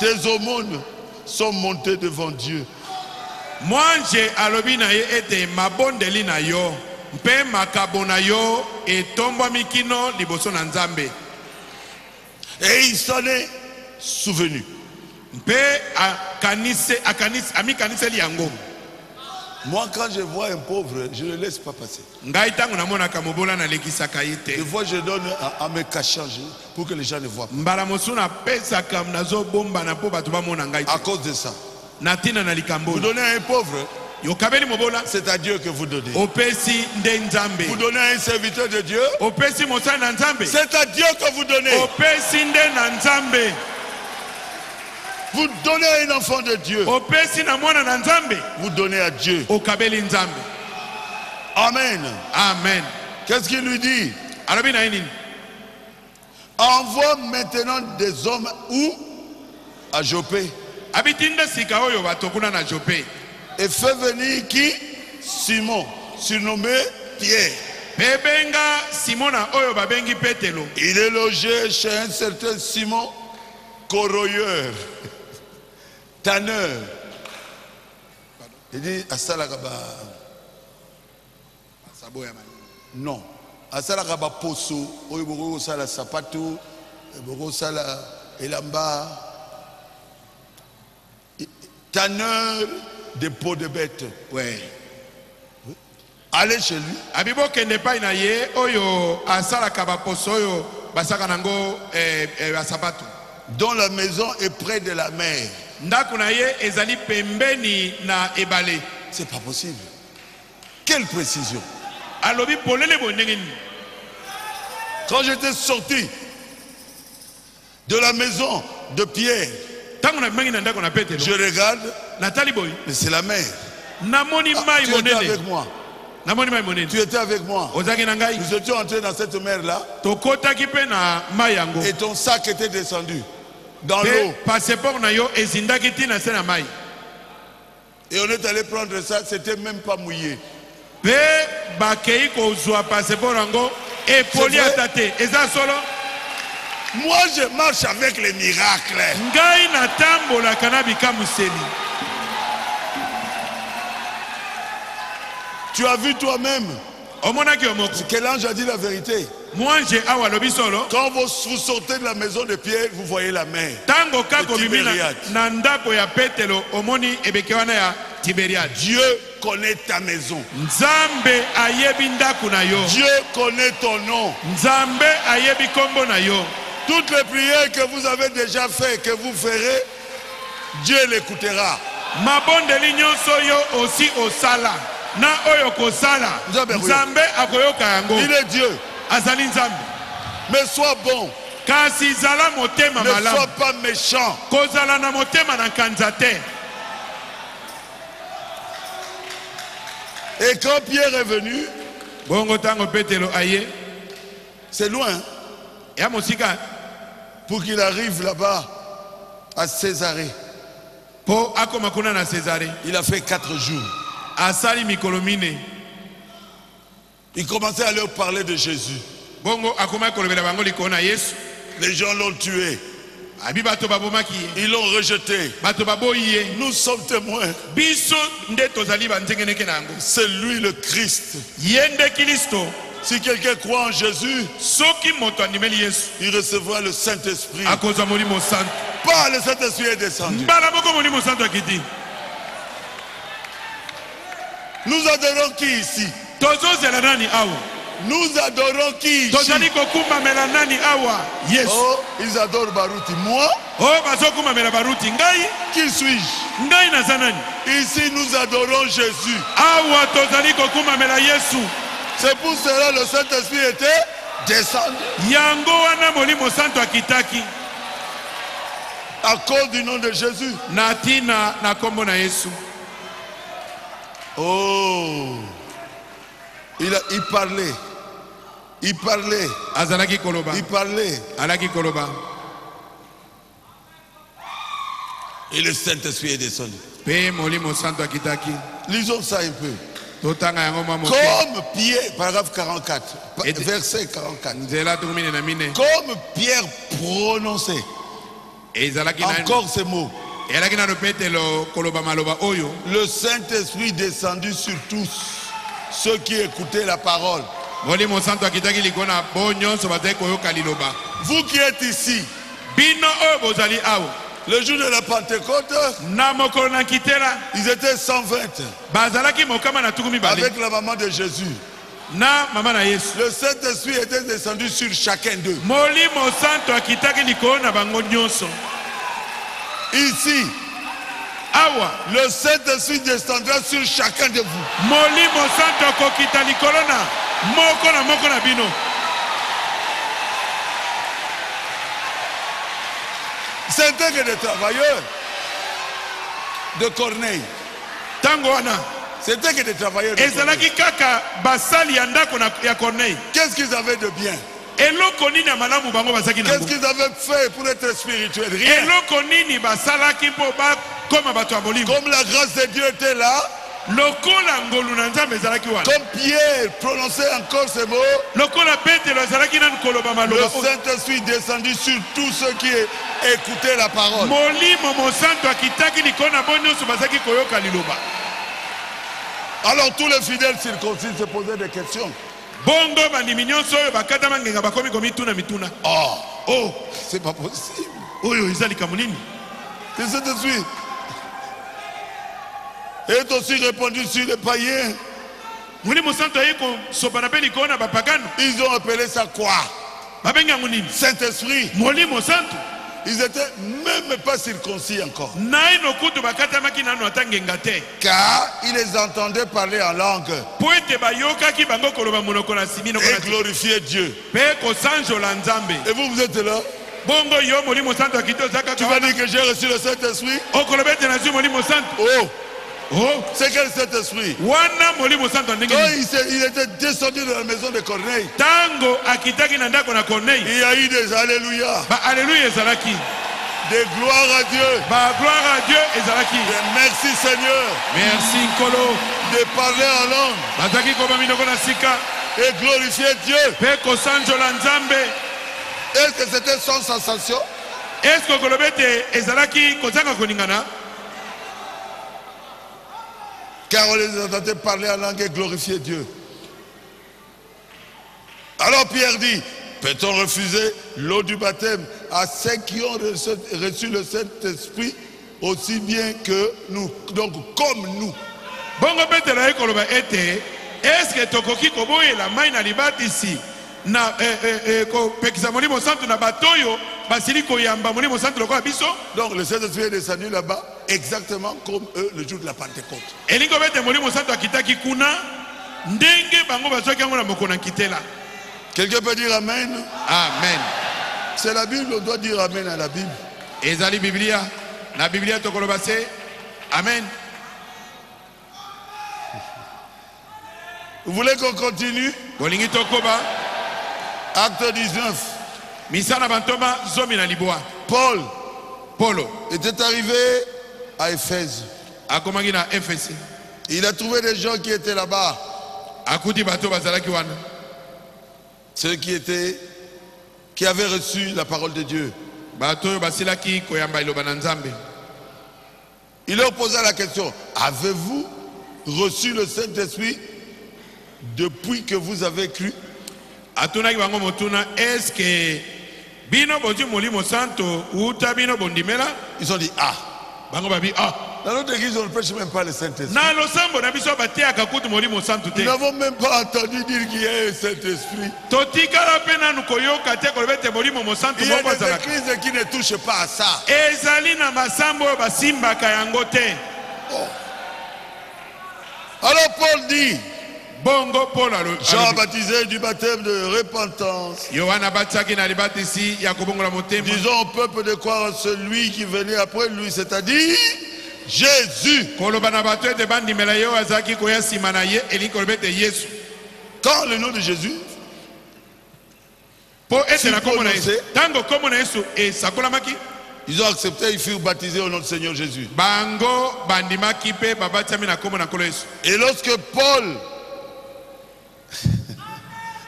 tes aumônes sont montées devant Dieu. Mwanje alobi na ye ete mabondeli na yo mpe makabo na yo etombwa mikino liboso na Nzambe. Et il s'en est souvenu. Mpe amikaniseli yango. Moi, quand je vois un pauvre, je ne le laisse pas passer. Ngai tango namonaka mobola nalekisaka ye te. Des fois, je donne à mes cachants pour que les gens ne voient pas. Mbala mosu napesaka nazobomba na mpo bato bamona ngai À te. cause de ça. Na ntina na likambo. Vous donnez à un pauvre, Yokabeli mobola. c'est à Dieu que vous donnez. Opesi nde Nzambe. Vous donnez à un serviteur de Dieu, Opesi mosali na Nzambe. c'est à Dieu que vous donnez. Opesi nde na Nzambe. Vous donnez à un enfant de Dieu, Opesi na mwana na Nzambe. vous donnez à Dieu. Okabeli Nzambe. Amen. Amen. Qu'est-ce qu'il lui dit? Alobi na nini? Envoie maintenant des hommes où? À Jopé. Abitinda sika oyo batokuna na Jope. Et fait venir qui? Simon, surnommé Pierre. Bebenga Simona oyo babengi Petelo. Il est logé chez un certain Simon, corroyeur, tanneur. Il dit, Asalakaba. Non. Asalakaba poso, oyoboko sala sapato, oyoboko sala elamba. Tanneur de peau de bête. Ouais. Allez chez lui. Abibo kende pai na ye oyo asalaka baposo oyo basaka nango asabato. Dont la maison est près de la mer. Ndako na ye ezali pembeni na ebale. C'est pas possible. Quelle précision. Alobi polele bondenge nini. Quand j'étais sorti de la maison de Pierre, Tango na mengi na ndako na Petelo. je regarde, Natali boy. mais c'est la mer. Namoni Ah, mai tu étais avec monene. moi. Namoni mai monene. Tu étais avec moi. Ozaki na ngai. Nous étions entrés dans cette mer-là Tokotaki pe na mai yango. et ton sac était descendu dans Pe l'eau. passeport na yo ezindaki tina se na mai. Et on est allé prendre ça, c'était même pas mouillé. Pe bakei kozwa passeport yango epoli C'est vrai? atate. Eza solo. Moi, je marche avec les miracles. Ngai na tambola kana bikamuseli. Tu as vu toi-même Omonaki omoko. que l'ange a dit la vérité. Mwanje awa lobi solo. Quand vous sortez de la maison de Pierre, vous voyez la mer. Tango kako Le bimina Tibériade. na ndako ya Petelo omoni ebeke wana ya Tiberiade. Dieu connaît ta maison. Nzambe ayebi ndako na yo. Dieu connaît ton nom. Nzambe ayebi kombo na yo. Toutes les prières que vous avez déjà faites, que vous ferez, Dieu l'écoutera. Mabondeli nyonso yo aussi osala. Na oyo kosala. Nzambe akoyoka yango. Il est Dieu. Azali Nzambe. Mais sois bon. Kasi zala motema Ne sois malamu. pas méchant. Kozala na motema na kanza te. Et quand Pierre est venu, Bongo tango Petelo aye. c'est loin. ya mosika pour qu'il arrive là-bas à Césarée. po akoma kuna na Césarée. Il a fait 4 jours. Asali mikolo mine. Il commençait à leur parler de Jésus. Bongo akoma kolobela bango likolo na Yesu. Les gens l'ont tué. Abi bato babomaki ye. Ils l'ont rejeté. Bato baboyi ye. Nous sommes témoins. Biso nde tozali banzengeneke nango. C'est lui le Christ. Yende Kristo. Si quelqu'un croit en Jésus, Soki moto andimeli Yesu. il recevra le Saint-Esprit. Akozwa molimo santo. Pas le Saint-Esprit est descendu. Mbala moko molimo santo akiti. Nous adorons qui ici? Tozozela nani awa? Nous adorons qui ici? Tozali kokumamela nani awa? Yesu. Oh, ils adorent Baruti. Moi, Oh, bazokumamela baruti. Ngai? qui suis-je? Ngai naza nani? Ici, nous adorons Jésus. Awa tozali kokumamela Yesu. C'est pour cela que le Saint-Esprit était descendu. Yango wana molimo santo akitaki. À cause du nom de Jésus. Na tina na kombo na Yesu. Oh, il parlait. Il parlait. Azalaki koloba. Il parlait. Alaki koloba. Et le Saint-Esprit est descendu. Pe molimo santo akitaki. Lisons ça un peu. Totanga yango mamo. Comme Pierre, paragraphe 44, Et- verset 44. Nzela tukumine na mine. Comme Pierre prononçait Ezalaki na encore ces mots, elaki na petelo koloba maloba oyo. le Saint-Esprit descendu sur tous ceux qui écoutaient la parole. Molimo santo akitaki likona bonyo so bazai koyoka liloba. Vous qui êtes ici, Bino oyo bozali awa. le jour de la Pentecôte, Na mokolo na kitela ils étaient 120 bazalaki mokama na tukumi bale. avec la maman de Jésus. Na mama na Yesu. Le Saint-Esprit était descendu sur chacun d'eux. Molimo santo akitaki likolo na bango nyonso. Ici, Awa le Saint-Esprit descendra sur chacun de vous. molimo santo kokita likolo na moko na bino. C'était que des travailleurs de Corneille. Tango wana C'était que des travailleurs de Corneille. ezalaki kaka basali ya ndako ya Corneille. Qu'est-ce qu'ils avaient de bien? Eloko nini ya malamu bango bazaki Qu'est-ce nango? qu'ils avaient fait pour être spirituels? Rien. Eloko nini basalaki mpo bakoma bato ya molimo? Comme la grâce de Dieu était là, Lokola ngolu na Nzambe ezalaki wana. comme Pierre prononçait encore ces mots, Lokola Petelo ezalaki nanu koloba le maloba oyo. Saint-Esprit descendu sur tous ceux qui écoutaient la parole. Molimo mosanto akitaki likolo na bo nyonso bazaki koyoka liloba. Alors tous les fidèles circoncis se posaient des questions. Bongo bandimi nyonso oyo bakatama ngenga bakomi komituna mituna. Oh, c'est pas possible. Oyo eza likambo nini? Le Saint-Esprit est aussi répandu sur les païens. Molimo santo ayi kosopa mpe likolo na bapagano. Ils ont appelé ça quoi? Babengi yango nini? Saint-Esprit. Molimo santo. Ils n'étaient même pas circoncis encore. Naino kutu bakatamaki nanu ata ngenga te. Car ils les entendaient parler en langue Po ete bayokaki bango koloba monoko na simi noko et na glorifier Dieu. mpe kosanjola Nzambe. Et vous êtes là? Bongo yo molimo santo akiti ozaka Tu vas dire que j'ai reçu le Saint-Esprit? okoloba ete nazwi molimo santo. Oh, C'est quel Saint-Esprit? wana molimo santo ndenge Quand nini? il était descendu dans la maison de Corneille, Tango akitaki na ndako na Corneille. il y a eu des alléluia, Ba alléluia ezalaki. des gloires à Dieu, Ba gloire à Dieu ezalaki. des merci Seigneur, Merci Nkolo. de parler en langue Bazaki koba minoko na sika et glorifier Dieu. mpe kosanjola Nzambe. Est-ce que c'était sans sensation? Est-ce que koloba ete ezalaki kozanga koningana? Car on les entendait parler en langue et glorifier Dieu. Alors Pierre dit, peut-on refuser l'eau du baptême à ceux qui ont reçu le Saint-Esprit aussi bien que nous, donc comme nous? Bongo Petelo ayi koloba ete est-ce que tokoki koboyela mai na libatisi na kopekisa molimo santo na batoyo basili koyamba molimo santo lokola biso? Donc le Saint-Esprit est descendu là-bas exactement comme eux le jour de la Pentecôte. Elingo bete molimo santo akitaki kuna ndenge bango bazwaki yango na mokolo na nkitela. Quelqu'un peut dire Amen? Amen. C'est la Bible, on doit dire Amen à la Bible. Ezali Biblia. Na Biblia tokoloba se Amen. Vous voulez qu'on continue? Bolingi tokoba. Acte 19. misana bantoma zomi na libwa. Paulo était arrivé à Éphèse. akomaki na Efesi. Il a trouvé des gens qui étaient là-bas. Akuti bato bazalaki wana. Ceux qui avaient reçu la parole de Dieu. Bato basilaki koyamba iloba na Nzambe. Il leur posa la question, avez-vous reçu le Saint-Esprit depuis que vous avez cru? Atunaki bango motuna, est-ce que bino bozi molimo santo uta bino bondimela? Ils ont dit, ah. Bango babi, ah. Dans notre église, on ne prêche même pas le Saint-Esprit. Na losambo na biso batia kakutu molimo santo te. Nous n'avons même pas entendu dire qu'il y a un Saint-Esprit. Totikala pena nukoyoka te kolobete molimo mo santo Il y a moko des zala. églises qui ne touchent pas à ça. Ezali na masambo basimba kayango te. Alors Paul dit, Bongo Paul alo. Jean a baptisé du baptême de repentance. Yohana bataki na libatisi ya kobongola motema. Disons au peuple de croire en celui qui venait après lui, c'est-à-dire Jésus. Koloba na bato ete bandimela yo azaki koya sima na ye eli kolobete Yesu. Quand le nom de Jésus, Po ete na komo na prononcé, Yesu. Tango komo na Yesu esakolamaki. ils ont accepté, ils furent baptisés au nom du Seigneur Jésus. Bango bandimaki pe babatiami na komo na kolo Yesu. Et lorsque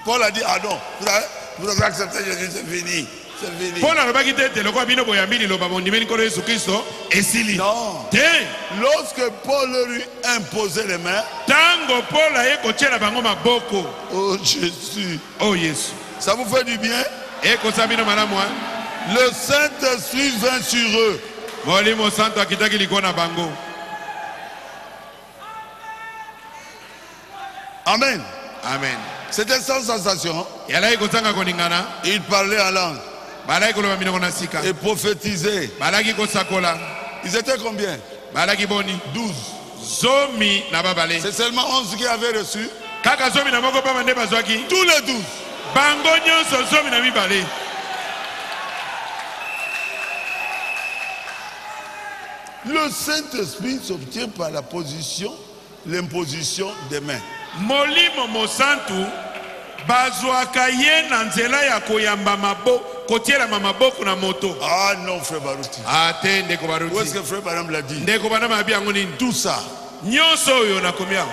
Paul a dit, ah non, vous avez accepté Jésus, c'est fini. C'est fini. Paul alobaki te ete lokwa bino boyambili loba bondimeli kolo Yesu Kristo esili. Non. Te. Lorsque Paul leur eut imposé les mains, Tango Paul aye kotiela bango maboko. oh Jésus, Oh Yesu. ça vous fait du bien? Ekosa bino malamu ha. Le Saint-Esprit vint sur eux. Molimo santo akitaki liko na bango. Amen. Amen. C'était sans sensation. Yalai kotanga koningana. Il parlait en langue Balaki koloba minoko na sika. et prophétisait. Balaki kosakola. Ils étaient combien? Balaki boni. 12. Zomi na babale. C'est seulement 11 qui avaient reçu. Kaka zomi na moko pa mande bazwaki. Tous les 12. Bango nyonso zomi na mibale. Le Saint-Esprit s'obtient par l'imposition des mains. Molimo mosantu bazwaka ye na nzela ya koyamba kotiela maboko na moto. Ah non, frère Barouti. Ate ndeko Où est-ce baruti. que frère Baram l'a dit? Ndeko bana mabi yango nini? Tout ça, Nyonso oyo na komia.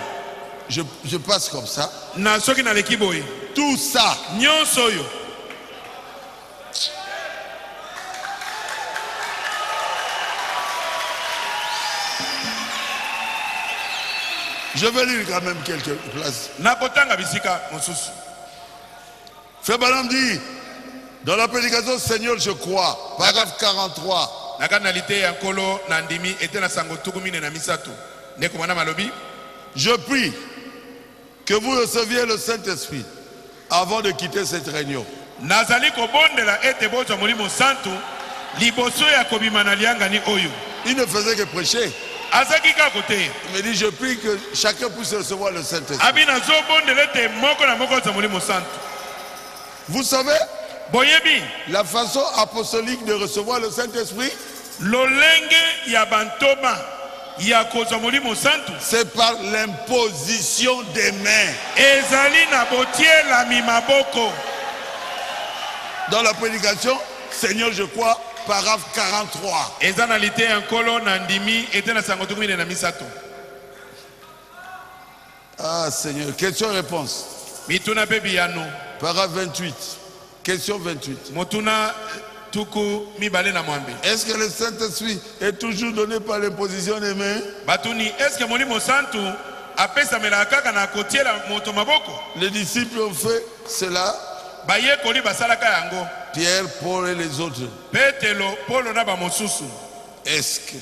je passe comme ça. Na soki na leki boye. Tout ça, Nyonso oyo. je vais lire quand même quelques places. Nakotanga bisika mosusu. Frère Baram dit, dans la prédication Seigneur je crois, paragraphe 43. Nakanalité ya nkolo na ndimi ete na sango tukumine na misato. Ndeko mwana malobi. Je prie que vous receviez le Saint-Esprit avant de quitter cette réunion. Nazali kobondela ete bozwa molimo santo liboso ya kobima na lianga ni oyo. Il ne faisait que prêcher. Azaki ka kote. Il me dit, je prie que chacun puisse recevoir le Saint-Esprit. Abina zo bondela ete moko na moko za molimo santo. Vous savez, Boyebi la façon apostolique de recevoir le Saint-Esprit, lolenge ya bantoma ya kozwa molimo santo. c'est par l'imposition des mains. Ezali na botiela mi maboko. Dans la prédication, Seigneur je crois, paragraphe 43. Ezanalité ya nkolo na ndimi ete na sango tukumine na misato. Ah Seigneur, question-réponse. Mituna pe biyano. Paragraphe 28. Question 28. Motuna tuku mibale na mwambe. Est-ce que le Saint-Esprit est toujours donné par l'imposition des mains? Batuni, est-ce que molimo santo apesa melaka na kotiela moto maboko? Les disciples ont fait cela. Baye koli basalaka yango. Pierre, Paul et les autres. Petelo, Polo na ba mosusu. Est-ce que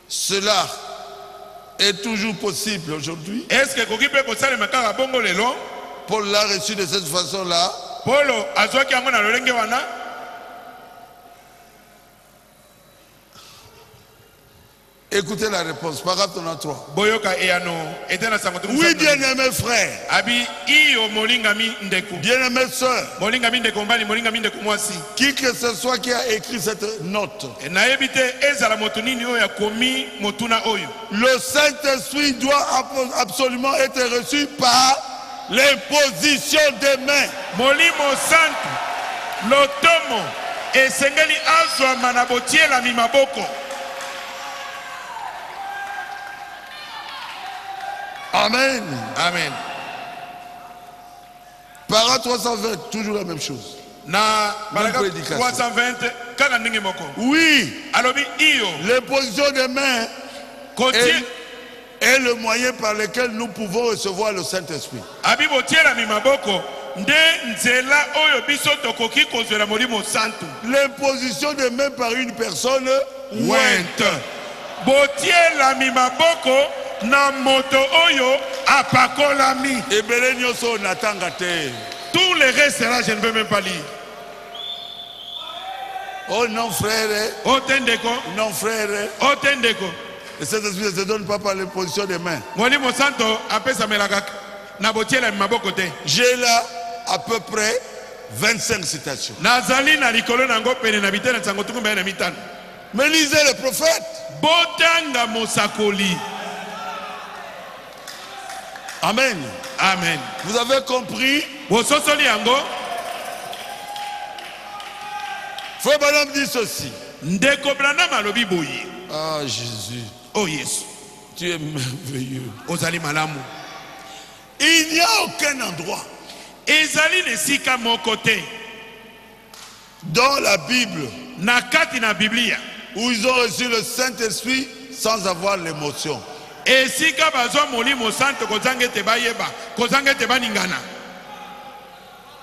cela est toujours possible aujourd'hui? Est-ce que koki pe kosala makaka bongo lelo? Paul l'a reçu de cette façon-là. Polo azwaki yango na lolenge wana. Écoutez la réponse, paragraphe 93. Boyoka eyano etena sango tuku. Oui, bien-aimés frères, Abi iyo molingami ndeku. bien-aimées sœurs, Molingami ndeko mbali, molingami ndeko mwasi. qui que ce soit qui a écrit cette note, Nayebi te ezala moto nini oyo ya komi motuna oyo. le Saint-Esprit doit absolument être reçu par l'imposition des mains. Molimo santo lotomo esengeli azwama na botielami maboko. Amen. Amen. Para 320, toujours la même chose. Na paragraphe prédication. 320 kaka ndenge moko. Oui, Alobi iyo l'imposition des mains kotie est le moyen par lequel nous pouvons recevoir le Saint-Esprit. abi botielami maboko nde nzela oyo biso tokoki kozwela molimo santu. L'imposition des mains par une personne Wente. Botielami maboko na moto oyo apakolami. ebele nyonso natanga te. Tous les restes là, je ne veux même pas lire. Oh non frère, Otendeko, non frère, otendeko. le Saint-Esprit ne se donne pas par l'imposition des mains. Molimo santo apesa melaka na botiela maboko te. J'ai là à peu près 25 citations. Nazali na likolo nango pene na bitena tsango tukumba na mitano. Mais lisez les prophètes. Botanga mosakoli. Amen. Amen. Vous avez compris? Bososoli yango. Frère Branham dit ceci. Ndeko Branham alobi boye. Ah Jésus, Oh Yesu. tu es merveilleux. Ozali malamu. Il n'y a aucun endroit Ezali nesika moko te dans la Bible na kati na Biblia. où ils ont reçu le Saint-Esprit sans avoir l'émotion. Esika bazwa molimo santo kozanga te bayeba, kozanga te baningana.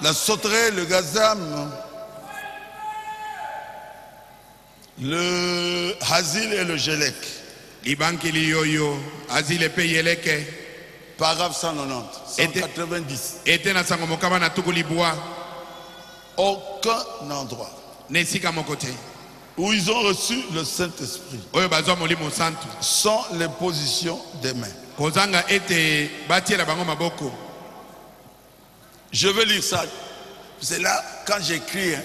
La sauterelle, le gazam, le hasil et le gelek. Libankili yoyo, azile pe yeleke. Paragraphe 190, 190. Ete na sango mokaba na tukulibwa. Aucun endroit Nesika mokote. où ils ont reçu le Saint-Esprit Oyo bazwa molimo santo. sans l'imposition des mains. Kozanga ete batiela bango maboko. Je vais lire ça. C'est là, quand j'écris, hein,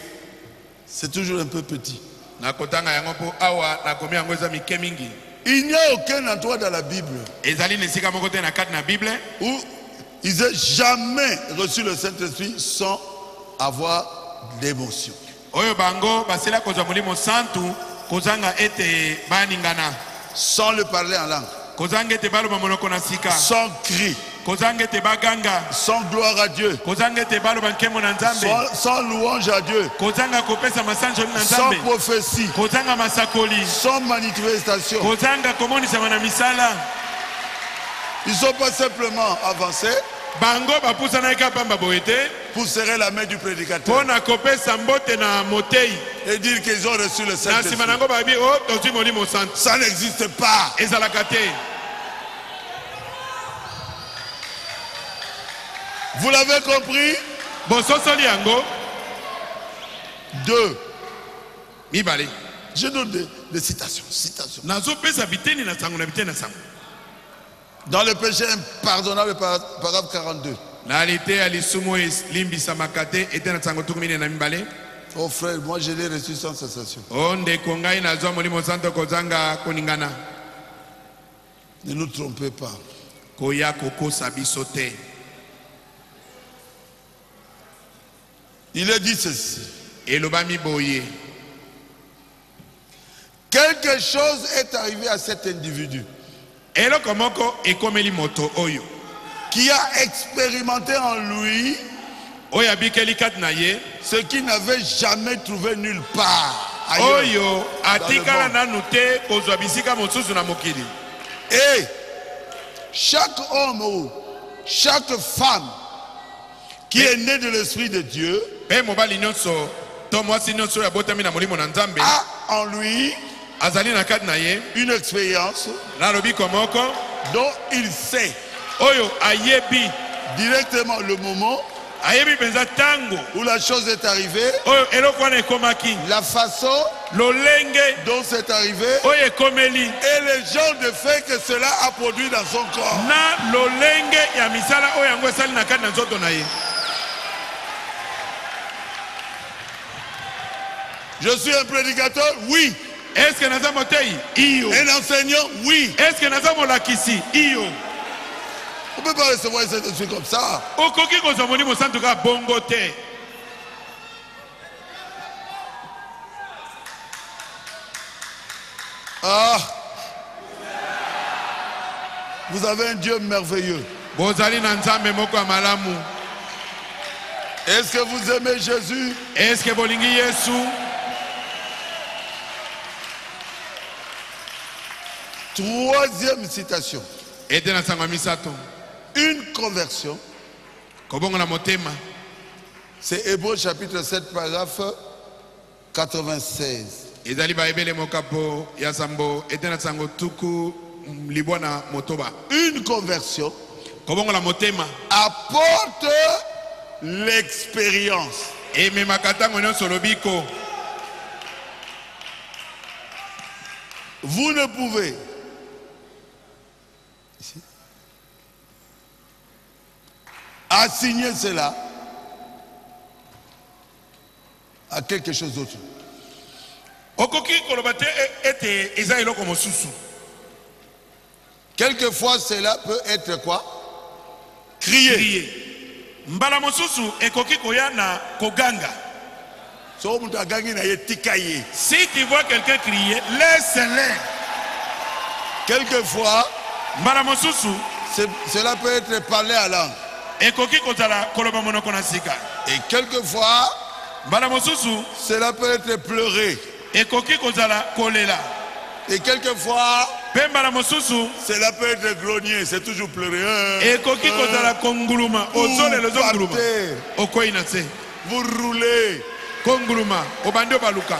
c'est toujours un peu petit. Na kotanga yango po awa na komi yango eza mike mingi. Il n'y a aucun endroit dans la Bible Ezali nesika mokote na kati na Bible. où ils n'ont jamais reçu le Saint-Esprit sans avoir d'émotion. Oyo bango basela kozwa molimo santo kozanga ete baningana. Sans le parler en langue, Kozanga ete baloba monoko na sika. sans cri, Kozanga ete baganga. sans gloire à Dieu, Kozanga ete baloba nkemo na nzambe. sans louange à Dieu, Kozanga kopesa masanjo na sans nzambe. prophétie, Kozanga masakoli. sans manifestation. Kozanga komonisama na misala. Ils ne sont pas simplement avancés Bango bapusana eka pamba boete. pour serrer la main du prédicateur Pona kopesa mbote na motei. et dire qu'ils ont reçu le Na Saint-Esprit. sima nango babi o tozwi molimo santo. Ça n'existe pas. Ezalaka te. Vous l'avez compris? Bososoli yango. 2. Mibale. Je donne des citations. Citations. Nazopesa biteni na sango na biteni na sango. Dans le péché impardonnable, paragraphe 42. Na alite alisumu limbisa makate ete na sango tukumine na mibale. Oh frère, moi je l'ai reçu sans cessation. Onde kongai na zwa molimo santo kozanga koningana. Ne nous trompez pas. Koya kokosa biso te. Il est dit ceci. Elobami boye. Quelque chose est arrivé à cet individu Eloko moko ekomeli moto oyo. qui a expérimenté en lui Oyo abikeli kati na ye. ce qu'il n'avait jamais trouvé nulle part ailleurs. Oyo atikala nanu te kozwa bisika mosusu na mokili. Et chaque homme ou chaque femme qui est né de l'Esprit de Dieu Pe mobali nyonso to mwasi nyonso ya botami na molimo na nzambe a en lui azali na kati na ye une expérience na lobiko moko dont il sait oyo ayebi directement le moment ayebi penza tango où la chose est arrivée, oyo eloko wana ekomaki la façon lolenge dont c'est arrivé oyo ekomeli et les genres de faits que cela a produit dans son corps. na lolenge ya misala oyo yango esali na kati na nzoto na ye. Je suis un prédicateur, oui. Est-ce que naza motei iyo? Un enseignant, oui. Est-ce que naza molakisi iyo? On ne peut pas recevoir cet esprit comme ça. Okoki kozwa molimo santo ka bongo te. Ah, vous avez un Dieu merveilleux. bozali na nzambe moko ya malamu. Est-ce que vous aimez Jésus? Est-ce que bolingi Yesu? Troisième citation. Ete na sango ya misato. Une conversion. Kobongo na motema. C'est Hébreux chapitre 7, paragraphe 96. Ezali ba ebele mokapo ya sambo. Ete na sango tuku libwana motoba. Une conversion Kobongo la motema. apporte l'expérience. E me makatango nyonso lobiko. Vous ne pouvez ici, assigner cela à quelque chose d'autre. Okoki kolobate ete eza eloko mosusu. Quelquefois, cela peut être quoi? Crier. Mbala mosusu ekoki koya na koganga. So, mutu agangi na ye tika ye. Si tu vois quelqu'un crier, laisse-le. Quelquefois, Mbala mosusu cela peut être parlé à langue. ekoki kozala koloba monoko na sika. Et quelquefois, Mbala mosusu cela peut être pleurer. ekoki kozala kolela. Et quelquefois, Pe mbala mosusu cela peut être grogner. C'est toujours pleurer. ekoki kozala konguluma. Ozole lezo nguluma. partez, Okoyi na se. vous roulez. Konguluma. Obande baluka.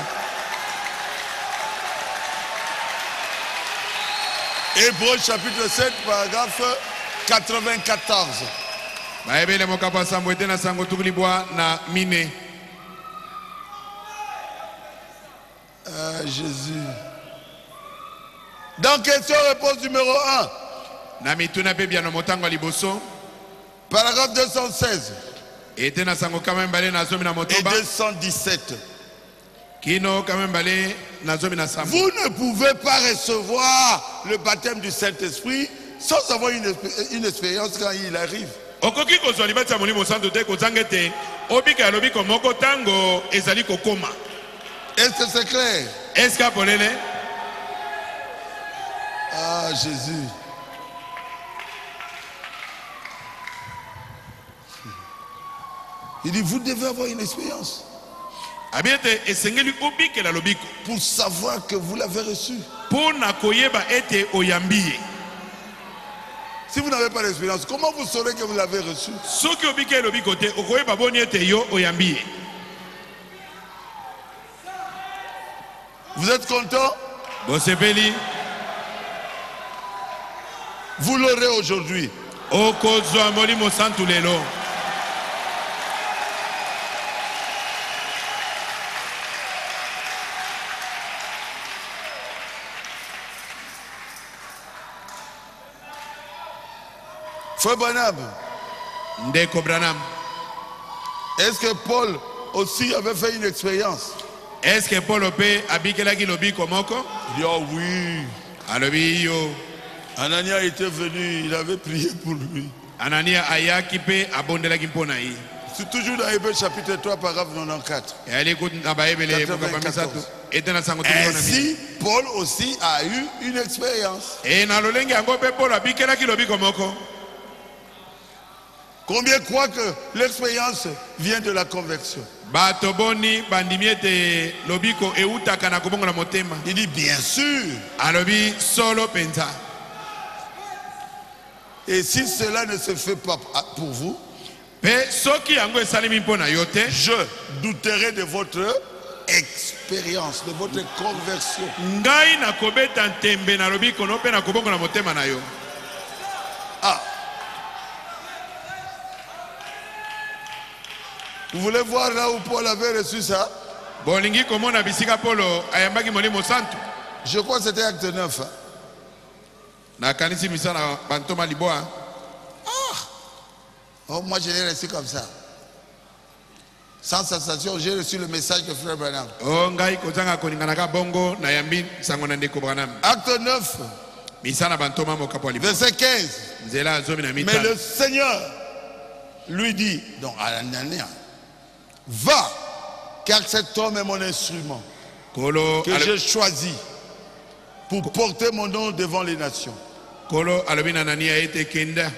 Hébreux chapitre 7, paragraphe 94. Ba ebele mokapa sambo ete na sango tukulibwa na mine. Jésus. Dans question-réponse numéro 1, Na mituna pe biano motango liboso. paragraphe 216 Ete na sango kama mbale na zomi na et motoba. 217. Kino kama mbale na zomi na sambo. Vous ne pouvez pas recevoir le baptême du Saint-Esprit sans avoir une expérience quand il arrive. Okoki kozwa libati ya molimo santo te kozanga ete obika ya lobiko moko tango ezali kokoma. Est-ce que c'est clair? Est-ce que polele? Ah, Jésus. Il dit, vous devez avoir une expérience Abiete esengeli obike la lobiko. pour savoir que vous l'avez reçu. Pona koyeba ete oyambiye. Si vous n'avez pas d'expérience, comment vous saurez que vous l'avez reçu? Soki obike ya lobiko te okoyeba boni ete yo oyambiye. Vous êtes content? Bosepeli Vous l'aurez aujourd'hui. okozwa molimo santu lelo. Frère Branham, Ndeko Branham. est-ce que Paul aussi avait fait une expérience? Est-ce que Paul Ope abikelaki lobiko moko? Il dit, oh oui. Alobi yo. Anania était venu, il avait prié pour lui. Anania ayaki pe abondelaki mpona ye. C'est toujours dans Hébreux chapitre 3, paragraphe 94. Yali kuta ba ebele mokapa misato. Ete na sango tuko na Ainsi, Paul aussi a eu une expérience. E na lolenge yango pe Paul abikelaki lobiko moko. Combien croient que l'expérience vient de la conversion? Bato boni bandimi ete lobiko eutaka na kobongo na motema. Il dit bien sûr. Alobi solo penza. Et si cela ne se fait pas pour vous, Pe soki yango esalemi mpona yo te, je douterai de votre expérience, de votre conversion. ngai na kobeta ntembe na lobiko no pe na kobongo na motema na yo. Ah. Vous voulez voir là où Paul avait reçu ça? Bolingi komona bisika Polo ayambaki molimo santu. Je crois que c'était acte 9. Hein? Na kanisi misana bantoma liboa. Oh, moi je l'ai reçu comme ça. Sans sensation, j'ai reçu le message de Frère Branham. O ngai kozanga koninganaka bongo na yambi sango na ndeko Branham. Acte 9, Misana bantoma mokapo liboa. verset 15. Nzela zomi na Mais mita. le Seigneur lui dit, donc à l'année, va, car cet homme est mon instrument Kolo que j'ai choisi pour porter mon nom devant les nations. Kolo alobina Anania ete kenda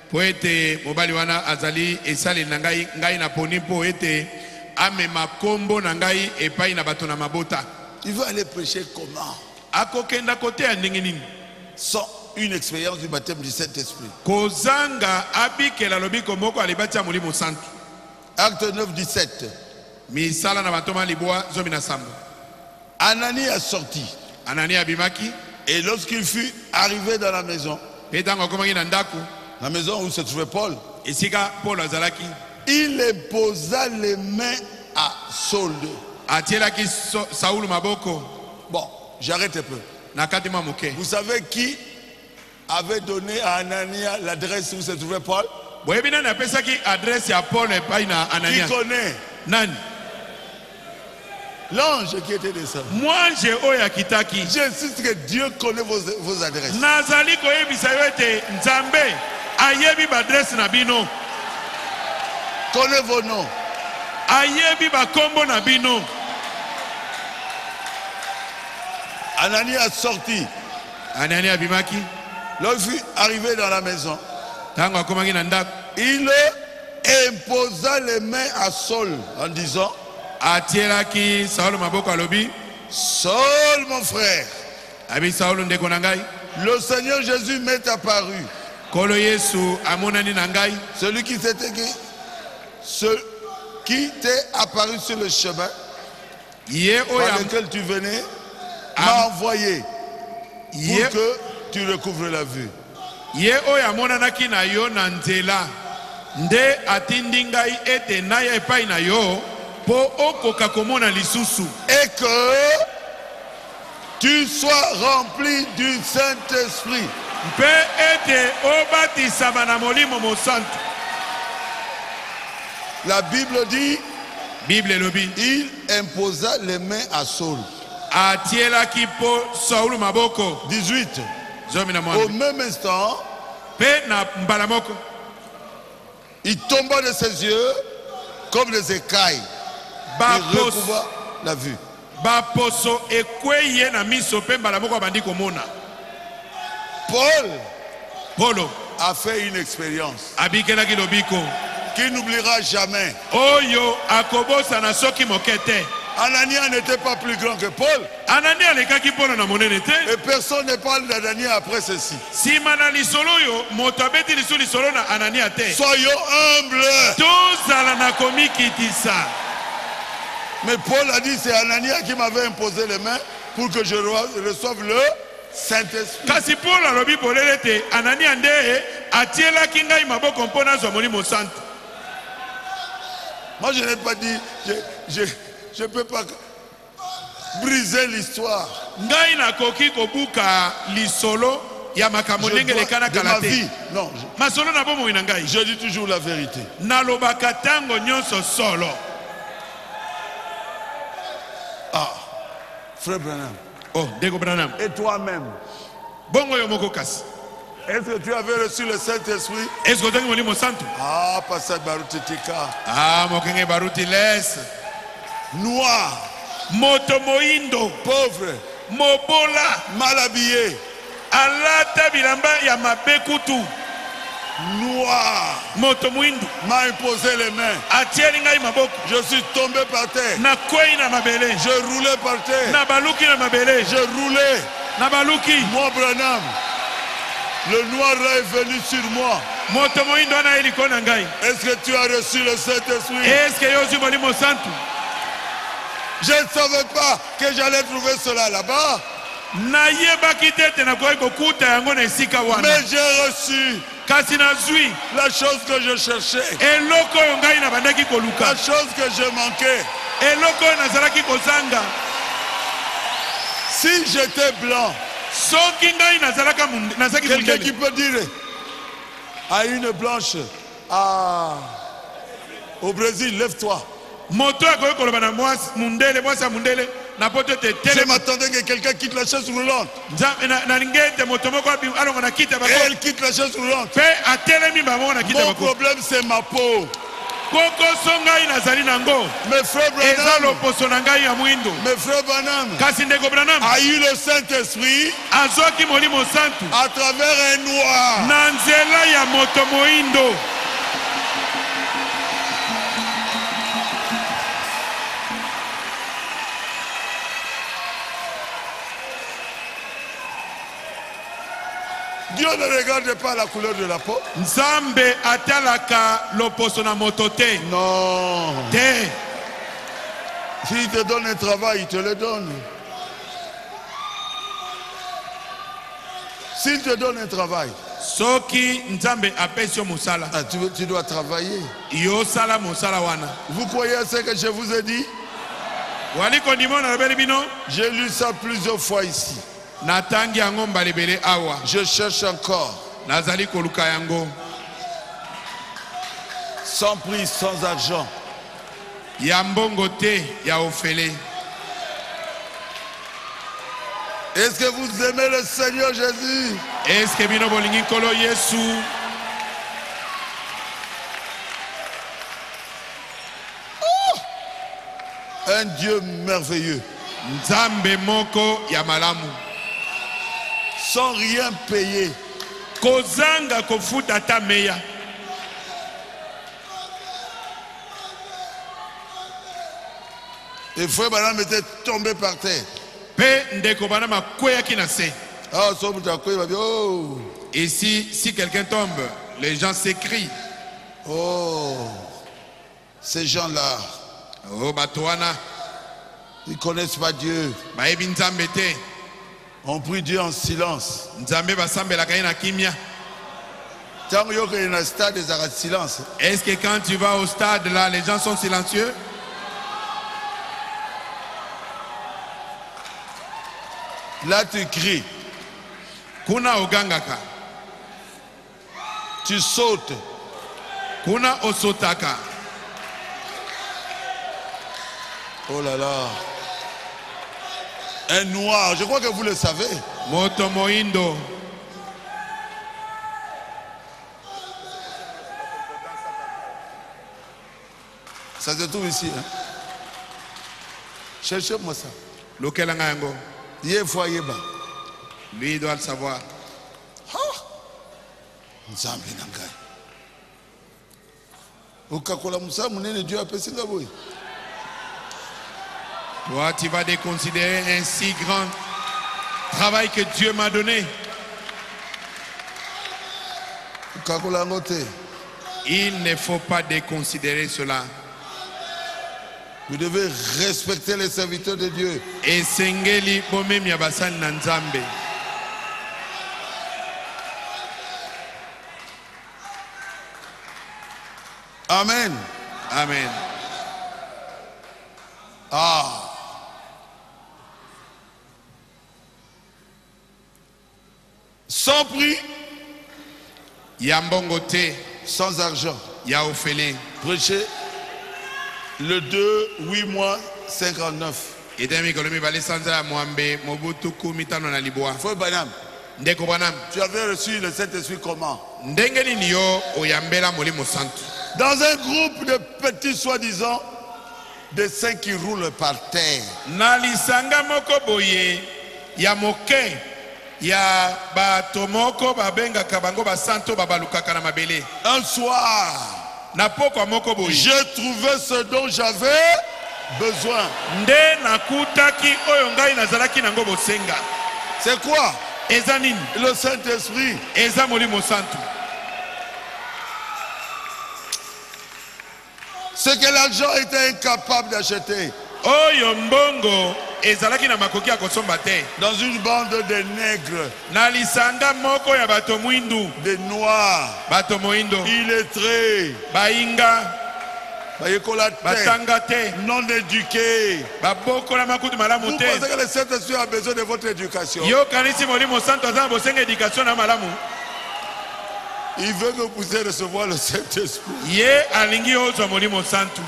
po ete mobali wana azali esale na ngai na poni po ete amema kombo na ngai epai na bato na mabota. Il veut aller prêcher comment? Akokenda kote ya ndenge nini? Sans une expérience du baptême du Saint-Esprit. Kozanga abikela lobiko moko alibatia molimo santu. Acte 9, 17. Misala na batoma liboa zomi na sambo. Anani a sorti. Anania bimaki. Et lorsqu'il fut arrivé dans la maison où se trouvait Paul, il imposa les mains à Saul. Bon, j'arrête un peu. Vous savez qui avait donné à Anania l'adresse où se trouvait Paul? Qui connaît? L'ange qui était descendu. Moi, j'ai oya kitaki. J'insiste que Dieu connaît vos adresses. Nazali koyebisa yote Nzambe ayebi ba adresse na bino. Connaît vos noms. Ayebi ba kombo na bino. Anani a sorti. Anani abimaki. Lorsqu'il fut arrivé dans la maison, tango akomaki na ndako, il imposa les mains à Saul en disant: atielaki Saul maboko alobi, Saul mon frère, abi Saul ndeko na ngai, le Seigneur Jésus m'est apparu. Kolo Yesu amonani na ngai, celui qui t'est apparu sur le chemin par lequel tu venais m'a envoyé pour que tu recouvres la vue. Ye oya monanaki na yo na nzela nde atindi ngai ete naya epai na yo po okoka komona lisusu, et que tu sois rempli du Saint-Esprit. Mpe ete obatisama na molimo mosantu. La Bible dit, lobi, il imposa les mains à Saul. Atielaki po Saul maboko. 18. Au même instant, il tomba de ses yeux comme des écailles. Il recouvra la vue. Paul a fait une expérience qu'il n'oubliera jamais. Anania n'était pas plus grand que Paul. Et personne ne parle d'Anania après ceci. Soyons humbles. Mais Paul a dit, c'est Anania qui m'avait imposé les mains pour que je reçoive le Saint-Esprit. Moi je n'ai pas dit, je ne peux pas briser l'histoire de ma vie. Non, je dis toujours la vérité. Ah, frère Branham. Oh, Dego Branham. Et toi-même, est-ce que tu avais reçu le Saint-Esprit? Est-ce que tu as reçu le Saint-Esprit? Ah, Pasteur Baruti Tika. Ah, Mokenge Baruti laisse. Noir, moto moindo, pauvre, mobola, mal habillé, alata bilamba ya mabekutu, noir, moto moindo, m'a imposé les mains. Atieli ngai maboko. Je suis tombé par terre. Na kwei na mabele. Je roulais par terre. Na baluki na mabele. Je roulais. Na baluki. Moi Branham, le noir est venu sur moi. Moto moindo na eliko na ngai. Est-ce que tu as reçu le Saint-Esprit? Est-ce que yosi molimo santu? Je ne savais pas que j'allais trouver cela là-bas. Mais j'ai reçu la chose que je cherchais, la chose que je manquais. Si j'étais blanc, quelqu'un qui peut dire à une blanche, au Brésil, lève-toi. Je m'attendais que quelqu'un quitte la chaise roulante. Et elle quitte la chaise roulante. Mon problème c'est ma peau. kokoso ngai nazali nango Mais frère eza Branham, loposo na ngai ya mwindo. mais frère Branham Kasi ndeko Branham a eu le Saint-Esprit azwaki molimo santu à travers un noir. na nzela ya moto moindo. Dieu ne regarde pas la couleur de la peau. Nzambe atalaka loposo na moto te. Non. Te. S'il te donne un travail, il te le donne. S'il te donne un travail, Soki nzambe apesi yo musala. tu dois travailler. Yo sala musala wana. Vous croyez à ce que je vous ai dit? Wali kondimo na rebeli bino. J'ai lu ça plusieurs fois ici. Natangi yango mbalebele awa. Je cherche encore. Nazali koluka yango. Sans prix, sans argent. Ya mbongo te ya ofele. Est-ce que vous aimez le Seigneur Jésus? Est-ce que bino bolingi kolo Yesu? Un Dieu merveilleux. Nzambe moko ya malamu. Sans rien payer. Kozanga kofuta ta meya. Et frère Branham était tombé par terre. Pe ndeko bana makwea kinase. Ah, oh, Et si quelqu'un tombe, les gens s'écrient. oh, ces gens-là, Oh batoana, ils ne connaissent pas Dieu. baebi nzambe te. On prie Dieu en silence. Nzambe basambelaka ye na kimia. Tant qu'il y a un stade des arrêts de silence. Est-ce que quand tu vas au stade là, les gens sont silencieux? Là, tu cries, Kuna ogangaka, tu sautes. kuna osotaka. Oh là là. Un noir, je crois que vous le savez. Moto moindo. Ça se trouve ici. Hein? Cherchez-moi ça. Lokelanga yango. Yefwa yeba. Lui il doit le savoir. Nzambe na ngai. Okakola musa munene Dieu apesi nga boy. Toi, tu vas déconsidérer un si grand travail que Dieu m'a donné. Okakola ngote. Il ne faut pas déconsidérer cela. Vous devez respecter les serviteurs de Dieu. Et sengeli bomemi ya basali na Nzambe. Amen. Amen. Ah. Sans prix, Ya mbongo te, sans argent. ya ofele. Prêchez le 2, 8 mois, 59. Edemi kolomi bale sanza ya mwambe mobutu kumitano na libwa. Frère Branham, Ndeko Branham, tu avais reçu le Saint-Esprit comment? ndenge nini yo oyambela molimo santu? Dans un groupe de petits soi-disant, des saints qui roulent par terre. Na lisanga moko boye ya moke ya bato moko babengaka bango basanto babalukaka na mabele. Un soir, Na pokwa moko boye j'ai trouvé ce dont j'avais besoin. nde nakutaki oyo ngai nazalaki nango bosenga. C'est quoi? Eza nini? Le Saint-Esprit. Eza molimo santu. Ce que l'argent était incapable d'acheter. Oyo mbongo ezalaki na makoki ya kosomba te. Dans une bande de nègres, Na lisanga moko ya bato mwindu, de noirs, bato moindo, illettrés, bainga, batanga te, non éduqués. babokola makutu malamu Vous te. pensez que le Saint-Esprit a besoin de votre éducation? Yo kanisi molimo santo aza na bosenga éducation na malamu. Il veut que vous puissiez recevoir le Saint-Esprit. Ye alingi ozwa molimo santu.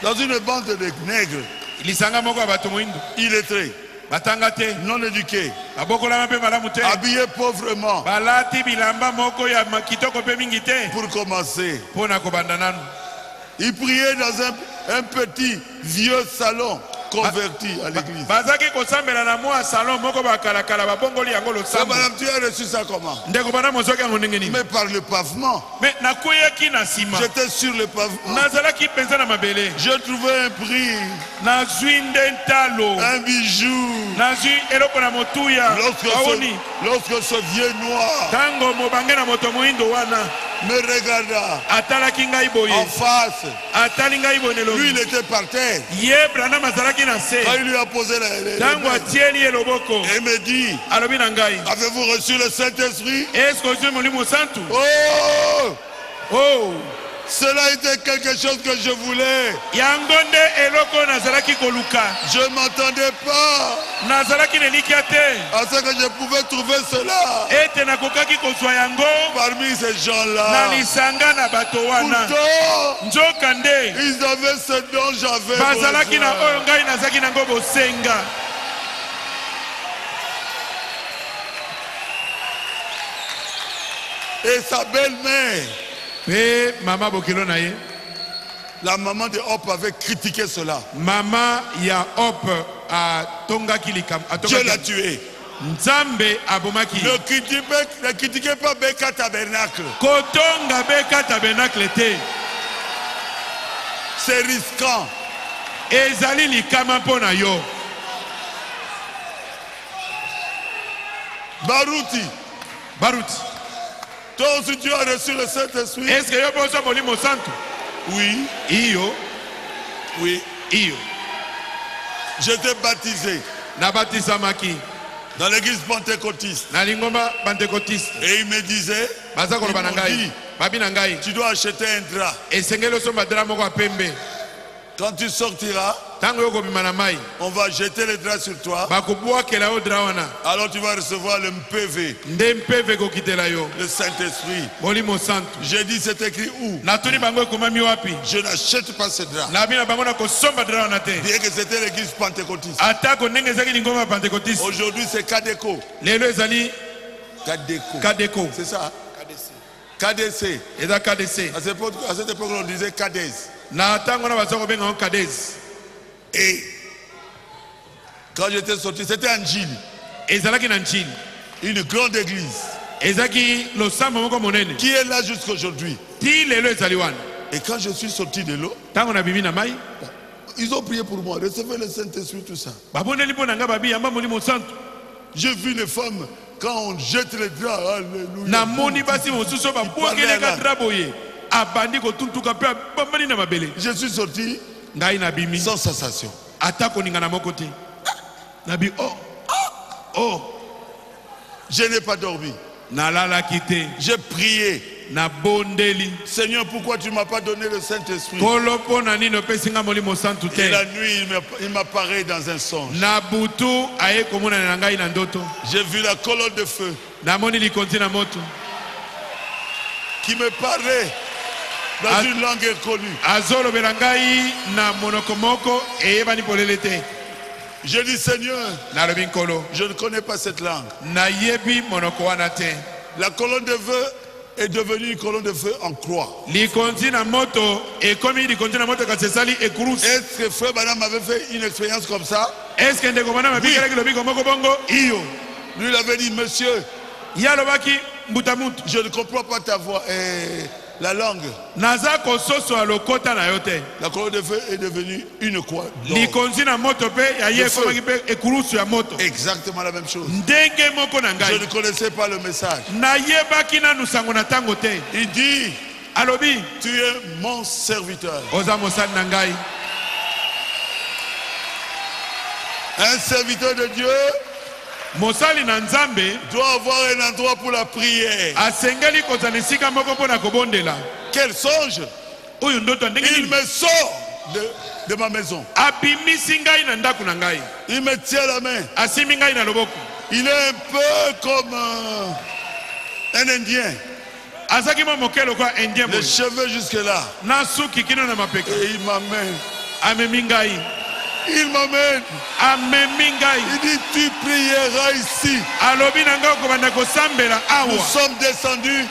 Dans une bande de nègres, Lisanga moko ya bato moindo, illettrés, batanga te, non éduqués, babokola mpe malamu te. habillés pauvrement. Balati bilamba moko ya kitoko pe mingi te. Pour commencer, Pona kobanda nanu. Il priait dans un petit vieux salon converti à l'église. bazaki kosambela na mwa salon moko bakalakala babongoli yango Ça, losambo. madame, tu as reçu ça comment? Ndeko bana mozoki yango ndenge nini? Mais par le pavement. Mais nakweyaki na nsima J'étais sur le pavement. nazalaki mpenza na mabele J'ai trouvé un prix, nazwi nde ntalo un bijou. nazwi eloko na motuya awoni Lorsque ce vieux noir ntango mobange na moto moyindo wana me regarda atalaki ngai boye en face, atali ngai boye lui il nelobi était par terre. ye branam azalaki na se Quand il lui a posé les ntango mains, atieli ye loboko il me dit, alobi na ngai avez-vous reçu le Saint-Esprit? eske ozwi molimo santu Oh! oh Cela était quelque chose que je voulais. yango nde eloko nazalaki koluka Je ne m'entendais pas nazalaki nelikia te à ce que je pouvais trouver cela ete nakokaki kozwa yango parmi ces na gens-là. lisanga na bato wana Pourtant, nzoka nde ils avaient ce dont j'avais bazalaki na besoin. oyo ngai nazalaki nango bosenga Et sa belle-mère, mpe mama bokelo na ye la maman de Hop avait critiqué cela. mama ya op atongaki likambo Dieu l'a tué. nzambe abomaki Ne critiquez pas Beka Tabernacle. kotonga beka tabernacle te C'est risquant. ezali likama mpo na yo Barouti, baruti toi aussi tu as reçu le Saint-Esprit? eske yo bozwa molimo santu Oui, iyo oui. iyo J'étais baptisé nabatisamaki dans l'église pentecôtiste. na lingomba pentekotiste Et il me disait, baza koloba na ils m'ont ngai dit, babi na ngai tu dois acheter un drap. esengeli osomba dra moko ya pembe Quand tu sortiras, ntango yo kobima na mai on va jeter le drap sur toi. bakobwakela yo dra wana Alors tu vas recevoir le MPV, nde mpeve ekokitela yo le Saint-Esprit. molimo santu J'ai dit, c'est écrit où? natuni bango ekomami wapi Je n'achète pas ce drap. nabi na bango na kosomba dra wana te Bien que c'était l'église pentecôtiste. atako ndenge ezalaki lingomba ya pentekotiste Aujourd'hui, c'est Cadeco. lelo ezali Cadeco. kadeko C'est ça? KDC. eza kdc À cette époque, on disait KDS. na ntango na baza kobenga ngo kadez Et quand j'étais sorti, c'était en Gilles, ezalaki na ntini une grande église ezalaki losambo moko monene qui est là jusqu'aujourd'hui. ti lelo ezali wana Et quand je suis sorti de l'eau, ntango nabimi na mai ils ont prié pour moi, recevez le Saint-Esprit, tout ça. babondeli mpo na ngai babi yamba molimo santu J'ai vu les femmes, quand on jette les draps, alléluia. namoni basi mosusu babwakeleka dra boye abandi kotuntuka mpe abambani na mabele Je suis sorti ngai nabimi sans sensation. ata koningana moko te nabi oh Je n'ai pas dormi. nalalaki te J'ai prié. nabondeli Seigneur, pourquoi tu ne m'as pas donné le Saint-Esprit? kolo mpo na nini opesi nga molimo santu Et te la nuit, il m'apparaît dans un songe. na butu aye komonana na ngai na ndoto J'ai vu la colonne de feu namoni likonzi na moto qui me parlait dans une langue inconnue. azolobela ngai na monoko moko eyebani polele te Je dis, Seigneur, nalobi nkolo je ne connais pas cette langue. nayebi monoko wana te La colonne de feu est devenue une colonne de feu en croix. likonzi na moto ekomi likonzi na moto kasi esali ekurusi Est-ce que Frère Madame avait fait une expérience comme ça? eske ndeko bana mabikelaki lobiko moko bongo iyo Lui, il avait dit, monsieur, ye alobaki mbuta mutu je ne comprends pas ta voix. La langue. naza kososola lokota na yo te La colonne de feu est devenue une croix d'or. likonzi na moto mpe yaye Le feu. ekomaki mpe ekurusu ya moto Exactement la même chose. ndenge moko na Je ngai ne connaissais pas le message. nayebaki nanu sango na ntango te Il dit, alobi tu es mon serviteur. oza mosali na ngai Un serviteur de Dieu mosali na nzambe doit avoir un endroit pour la prière. asengeli kozala esika moko mpo na kobondela Quel songe! oyo ndoto ndenge Il nini me sort de ma maison. abimisi ngai na ndako na ngai Il me tient la main. asimbi ngai na loboko Il est un peu comme un Indien. azalaki mwa moke lokola indien Les boye cheveux jusque-là. na suki kino na mapeka Et il m'amène. amemi ngai Il m'amène. amemi ngai Il dit, tu prieras ici. alobi na ngai okobanda kosambela Nous awa sommes descendus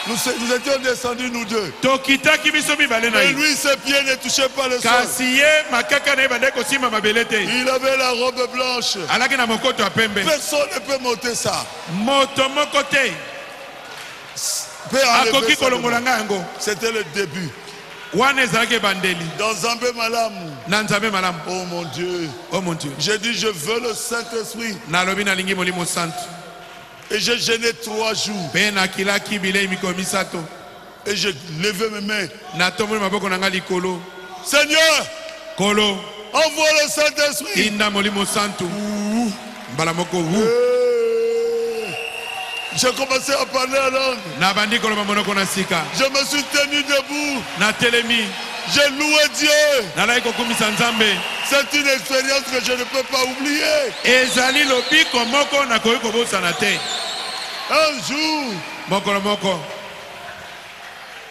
Nous étions descendus nous deux. tokitaki biso mibale na Et ye lui, ses pieds ne touchaient pas le sol. kasi ye makaka na ye bande kosimba mabele te Il avait la robe blanche. alaki na mokoto ya pembe Personne ne peut monter ça. moto moko te Peut enlever akoki ça kolongola de nga moi. yango C'était le début. wana ezalaki ebandeli Dans Zambé Malamu. na nzambe malamu Oh mon Dieu. o mon dieu J'ai dit, je veux le Saint-Esprit. nalobi nalingi molimo santu Et j'ai gêné 3 jours. mpe nakilaki bilei mikolo misato Et j'ai levé mes mains. natomboli maboko na nga likolo Seigneur, kolo envoie le Saint-Esprit. inda molimo santu mbala moko J'ai commencé à parler en langue. nabandi koloba monoko na sika Je me suis tenu debout. natelemi J'ai loué Dieu. nalaki kokumisa nzambe C'est une expérience que je ne peux pas oublier. ezali lobiko moko nakoki kobosana te Un jour, mokolo moko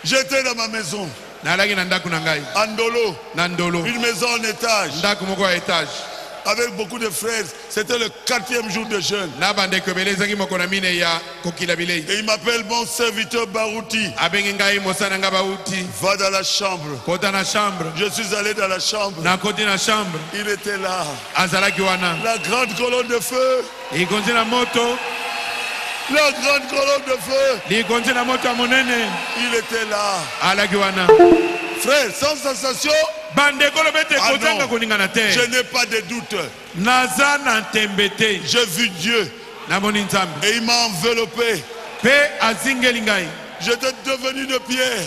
j'étais dans ma maison, nalaki na ndako na ngai à Ndolo, na ndolo une maison en étage, ndako moko ya etage avec beaucoup de frères. C'était le 4e jour de jeûne. na bandeko ebele ezangi moko na mine ya kokila bilei Et il m'appelle mon serviteur Barouti. abengi ngai mosala nga bauti Va dans la chambre. kota na chambre Je suis allé dans la chambre. nakoti na chambre Il était là. azalaki wana La grande colonne de feu. likonzi na moto La grande colonne de feu. likonzi na moto ya monene Il était là. alaki wana Frère, sans sensation, bandeko lobete Ah kozanga non. koningana te je n'ai pas de doute. naza na ntembe te J'ai vu Dieu namoni nzambe et il m'a enveloppé. mpe azingeli ngai J'étais devenu de pierre.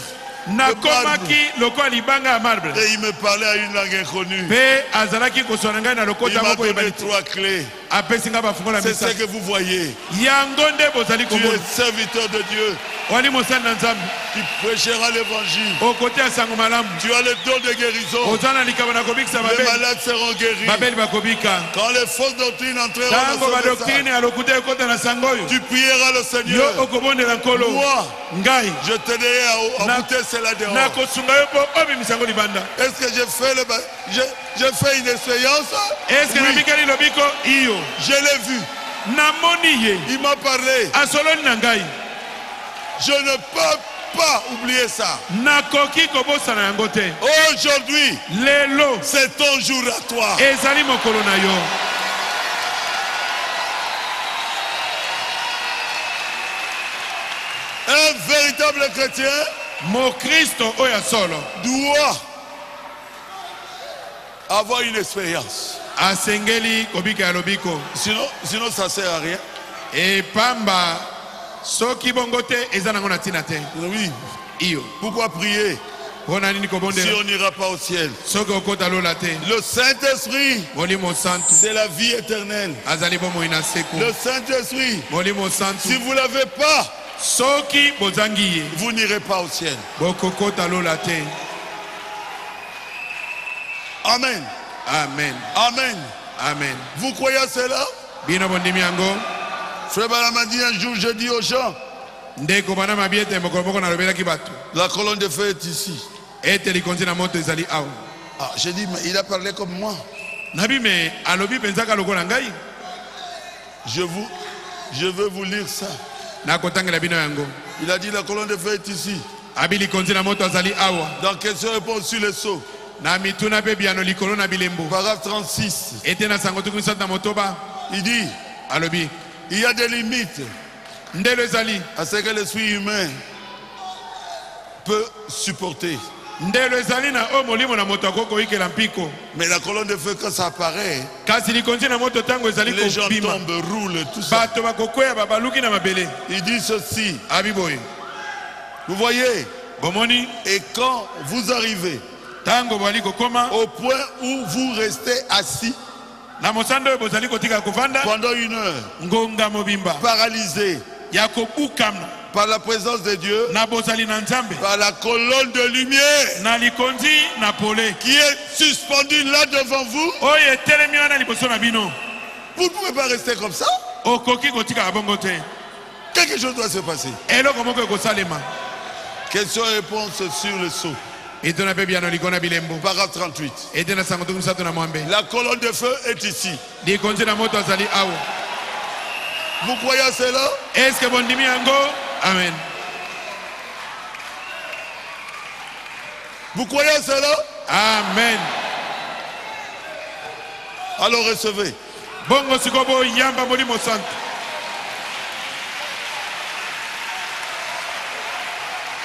nakomaki lokola libanga ya marbre Et il me parlait à une langue inconnue. mpe azalaki koswana ngai na Il lokota m'a moko donné yebali te 3 clés. apesi ngai bafungola C'est ce misato que vous voyez. yango nde bozali Tu komona es serviteur de Dieu. wali mosali na nzambe Tu prêcheras l'évangile. okote ya sango malamu Tu as le don de guérison. oza na likambo na kobikisa Les babeli malades seront guéris. babeli bakobika Quand les fausses doctrines entreront ntango dans ce badoktrine message, ya lokuta ekota na sango oyo tu prieras le yo Seigneur. okobondela nkolo Moi, ngai je t'aiderai à ôter cela dehors. nakosunga yo mpo obimisa yango libanda Est-ce que j'ai fait j'ai fait une expérience? eske Oui, nabikeli lobiko iyo je l'ai vu. namoni ye Il m'a parlé. asololi na ngai Je ne peux pas oublier ça. nakoki kobosana yango te Aujourd'hui, lelo c'est ton jour à toi. ezali mokolo na yo Un véritable chrétien mokristo oyo ya solo doit avoir une expérience. asengeli kobika ya lobiko Sinon ça sert à rien. epamba soki bongo te eza nango na ntina te Oui. iyo Pourquoi prier mpona nini si kobondela on n'ira pas au ciel? soki okota lola te Le Saint-Esprit, molimo santu c'est la vie éternelle. azali bomoi na seko Le Saint-Esprit, molimo santu si vous ne l'avez pas, soki bozangi ye vous n'irez pas au ciel. bokokota lola te Amen. amen Amen. amen Vous croyez à cela? bino bondimi yango Frère Branham a dit un jour, je dis aux gens, ndeko bana mabi ete mokolo moko nalobelaki bato la colonne de feu est ici. ete likonzi na moto ezali awa Ah, j'ai dit, mais il a parlé comme moi. nabi me alobi mpenzaka lokola ngai Je veux vous lire ça. nakotangela bino yango Il a dit, la colonne de feu est ici. abi likonzi na moto azali awa Dans question-réponse sur le sceau. na mituna mpe biano likolo na bilembo Paragraphe 36. ete na sango tuku misato na motoba Il dit, alobi il y a des limites ndelo ezali à ce que l'esprit humain peut supporter. ndelo ezali na oyo molimo na moto akoki koyikela mpiko Mais la colonne de feu, quand ça apparaît, kasi likonzi na moto ntango ezali les gens kobima tombent, roulent, tout ça. bato bakokweya babaluki na mabele Il dit ceci. abi boye Vous voyez, bomoni et quand vous arrivez ntango bwali kokoma au point où vous restez assis na mosando oyo bozali kotika kovanda pendant 1 heure, ngonga mobimba paralysé ya kobukama par la présence de Dieu, na bozali na nzambe par la colonne de lumière na likonzi na pole qui est suspendue là devant vous, oyo etelemi wana liboso na bino vous ne pouvez pas rester comme ça. okoki kotika bongo te Quelque chose doit se passer. eloko moko ekosalema Question-réponse sur le sceau. etona mpe biano likolo na bilembo Paragraphe 38. ete na sango tuku misato na mwambe La colonne de feu est ici. likonzi na moto azali awa Vous croyez à cela? eske bondimi yango amen Vous croyez à cela? Amen. Alors recevez. Bongo sikobo yamba molimo santo.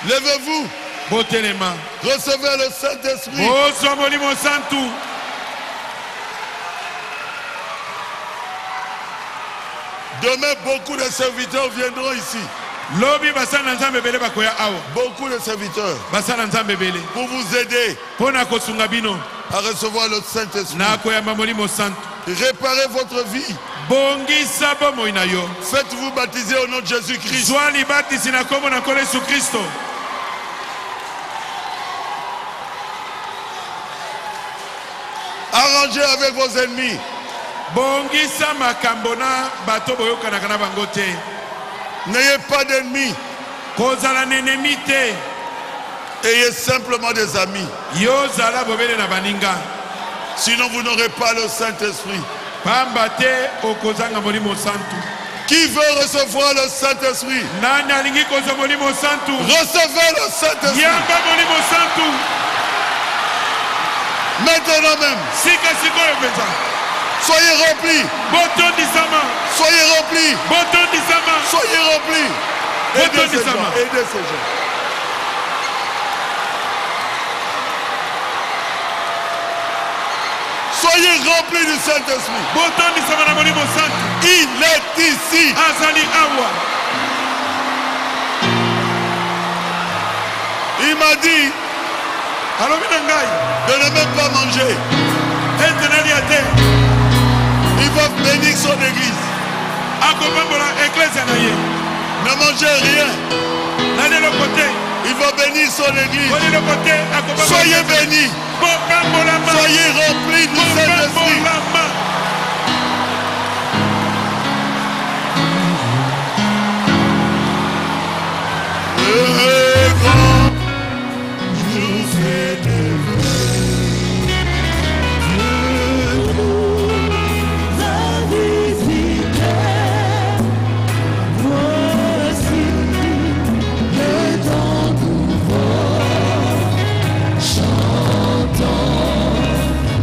Levez-vous. Botelema. Recevez le Saint-Esprit. Bozo molimo santo. Demain, beaucoup de serviteurs viendront ici. Lobi basana nzambe bele bakoya awo. Beaucoup de serviteurs. Basana nzambe bele. Pour vous aider Pona kosunga bino. à recevoir le Saint-Esprit. Na koya molimo santo. Réparez votre vie. Bongisa bomo inayo. Faites-vous baptiser au nom de Jésus-Christ. Zwali batisi na komo na kole Yesu Kristo. Arrangez avec vos ennemis. Bongisa makambona bato boyoka na kana bango te. N'ayez pas d'ennemis. Kozala nenemi te. Ayez simplement des amis. Yo zala bobele na baninga. Sinon vous n'aurez pas le Saint-Esprit. Pamba te okozanga molimo santu. Qui veut recevoir le Saint-Esprit? Nani alingi kozo molimo santu. Recevez le Saint-Esprit. Yamba molimo santu. Maintenant même. Sika sikoyo peza. Soyez remplis. Boton disama. Soyez remplis. Boton disama. Soyez remplis. Boton Aidez ces disama. gens. Aidez ces gens. Soyez remplis du Saint-Esprit. Boton disama na molimo santu. Il est ici. Azali awa. Il m'a dit Alobi na ngai. de ne même pas manger. Entenali ate. Il va bénir son église. Akobambola ecclesia na ye. Ne mangez rien. Nani le côté. Il va bénir son église. Koni le côté akobambola. Soyez bénis. Bobambola ma. Soyez remplis du Saint-Esprit. Bobambola ma. Chantons,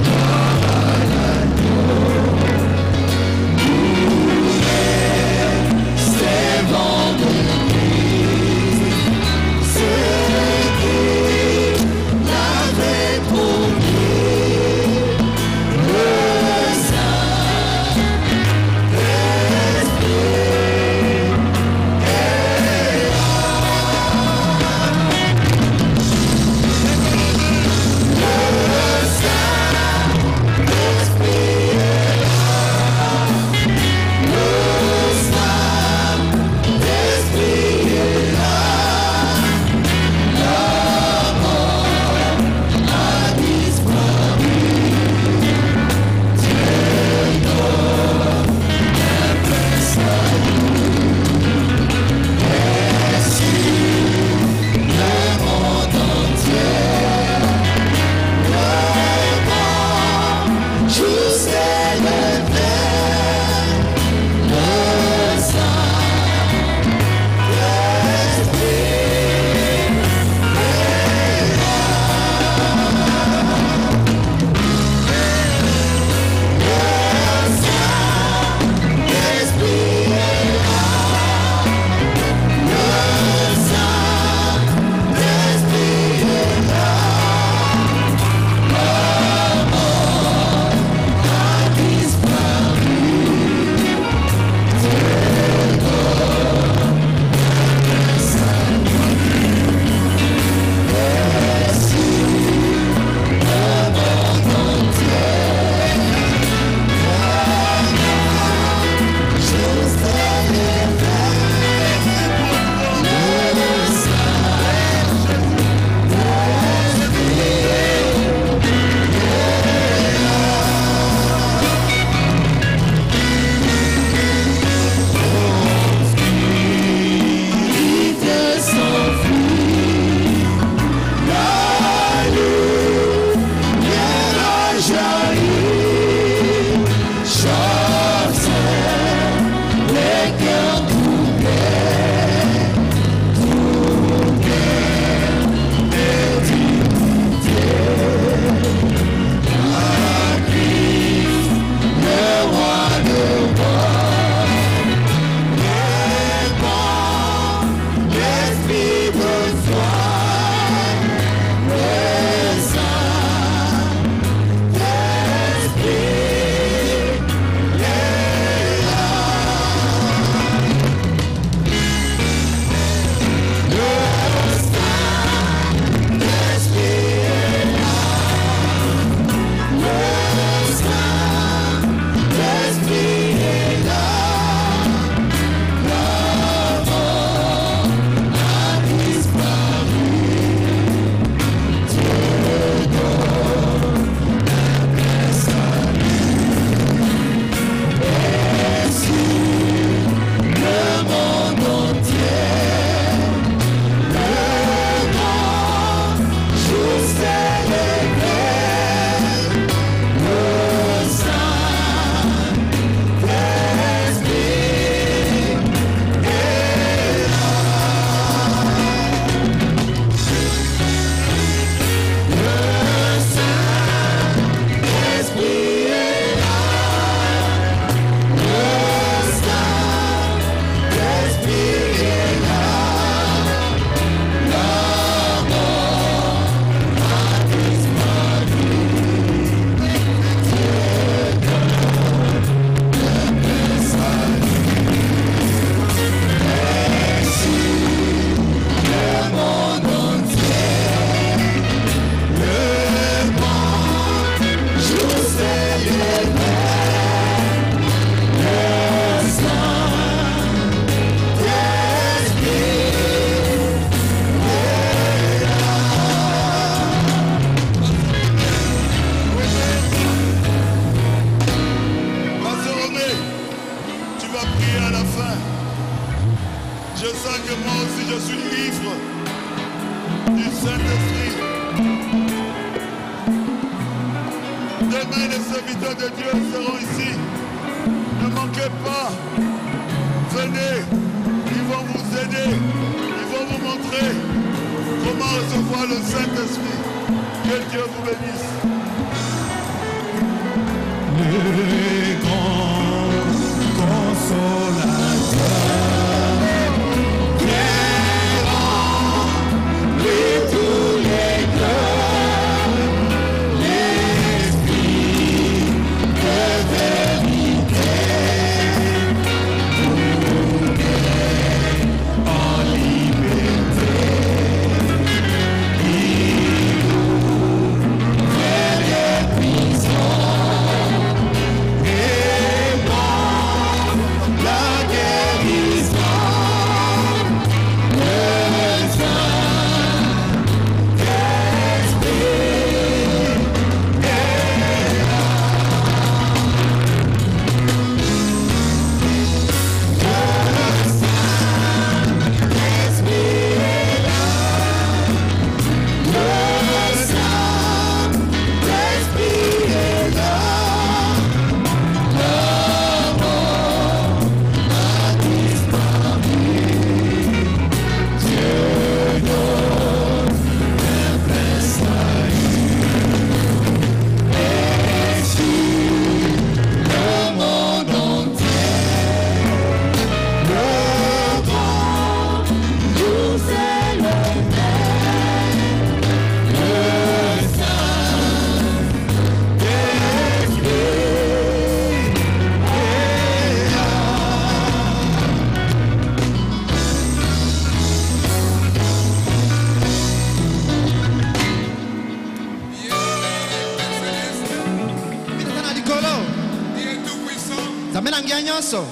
gloire à l'agneau. main. Je sens que moi aussi je suis ivre du Saint-Esprit. Demain, les serviteurs de Dieu seront ici. Ne manquez pas. Venez. Ils vont vous aider. Ils vont vous montrer comment recevoir le Saint-Esprit. Que Dieu vous bénisse. Le grand consolateur viens remplir tous les cœurs, l'esprit de vérité nous met en liberté. Il nous fait des prisons.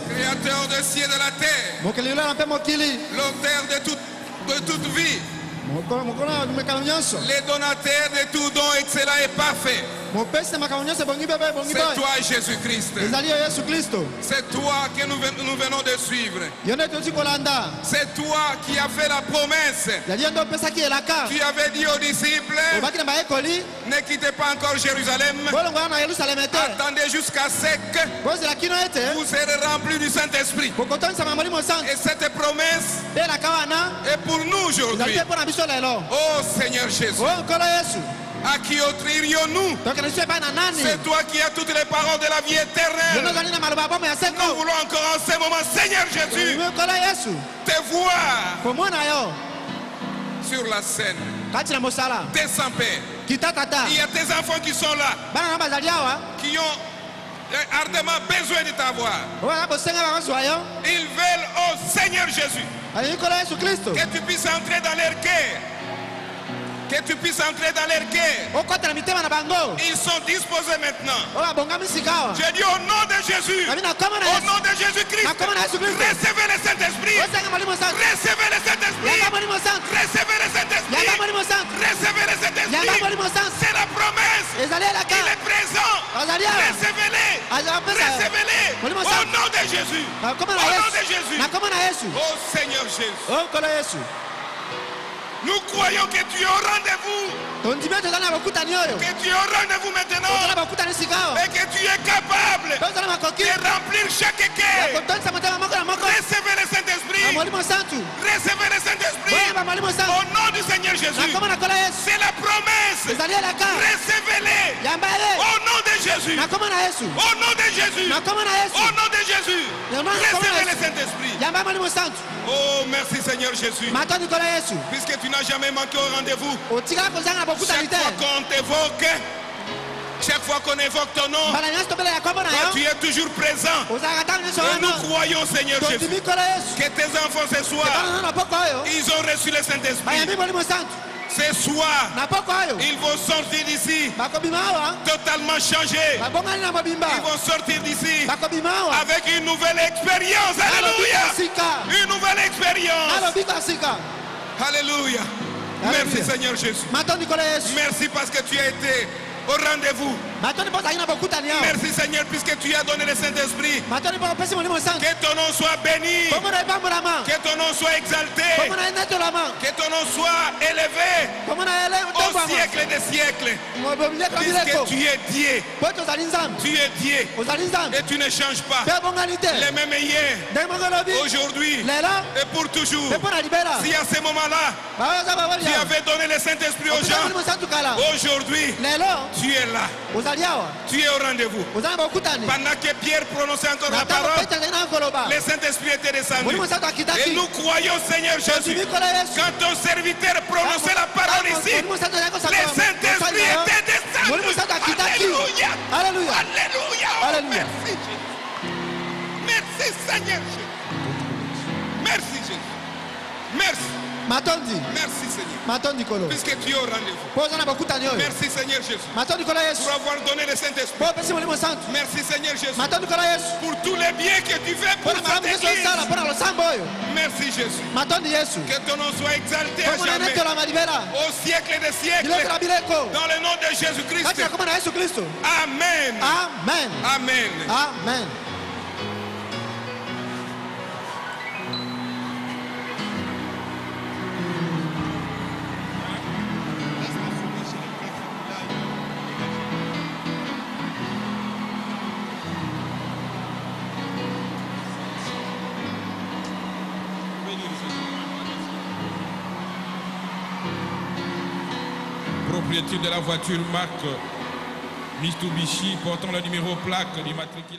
Créateur des cieux et de la terre, l'auteur de toute vie, les donateurs de tout don excellent et parfait. C'est toi, Jésus-Christ. C'est toi que nous venons de suivre. C'est toi qui as fait la promesse. Tu avais dit aux disciples, ne quittez pas encore Jérusalem. Attendez jusqu'à ce que vous serez remplis du Saint-Esprit. Et cette promesse est pour nous aujourd'hui. Oh Seigneur Jésus. À qui autre irions-nous? C'est toi qui as toutes les paroles de la vie éternelle. Nous voulons encore en ce moment, Seigneur Jésus, te voir sur la scène. Descends, Père. Il y a tes enfants qui sont là, qui ont ardemment besoin de t'avoir. Ils veulent, oh Seigneur Jésus, que tu puisses entrer dans leur cœur. Que tu puisses entrer dans leur cœur. Ils sont disposés maintenant. Je dis au nom de Jésus, au nom de Jésus-Christ, recevez le Saint-Esprit. Recevez le Saint-Esprit. Recevez le Saint-Esprit. Recevez le Saint-Esprit. C'est la promesse. Il est présent. Recevez-les. Recevez-les. Au nom de Jésus. Au nom de Jésus. Oh Seigneur Jésus. Nous croyons que tu es au rendez-vous. Que tu es au rendez-vous maintenant. Et que tu es capable de remplir chaque cœur. Recevez le Saint-Esprit. Recevez le Saint-Esprit. Au nom du Seigneur Jésus. C'est la promesse. Recevez-les. Au nom de Jésus. Au nom de Jésus. Au nom de Jésus. Recevez le Saint-Esprit. Oh, merci Seigneur Jésus. Puisque tu n'as jamais manqué au rendez-vous. Chaque fois qu'on évoque ton nom, toi, tu es toujours présent. Et nous croyons, Seigneur Jésus, que tes enfants ce soir, ils ont reçu le Saint-Esprit. Ce soir, ils vont sortir d'ici totalement changés. Ils vont sortir d'ici avec une nouvelle expérience. Alléluia. Une nouvelle expérience. Alléluia. Merci Seigneur Jésus. Merci parce que tu as été au rendez-vous. Merci Seigneur puisque tu as donné le Saint-Esprit. Que ton nom soit béni. Que ton nom soit exalté. Que ton nom soit élevé au siècle des siècles. Puisque tu es Dieu. Tu es Dieu. Et tu ne changes pas. Les mêmes hier, aujourd'hui et pour toujours. Si à ce moment-là, tu avais donné le Saint-Esprit aux gens, aujourd'hui, tu es là. Tu es au rendez-vous. Pendant que Pierre prononçait encore la parole, le Saint-Esprit était descendu. Et nous croyons, Seigneur Jésus, quand ton serviteur prononçait la parole ici, le Saint-Esprit était descendu. Alléluia. Alléluia. Alléluia. Merci Seigneur Jésus. Merci Jésus. Merci. Merci Seigneur. Puisque tu es au rendez-vous. Merci Seigneur Jésus. Pour avoir donné le Saint-Esprit. Merci Seigneur Jésus. Pour tous les biens que tu fais pour cette église. Merci Jésus. Que ton nom soit exalté à jamais. Au siècle des siècles. Dans le nom de Jésus-Christ. Amen. Amen. Amen. Amen. Propriétaire de la voiture marque Mitsubishi portant le numéro plaque du matricule.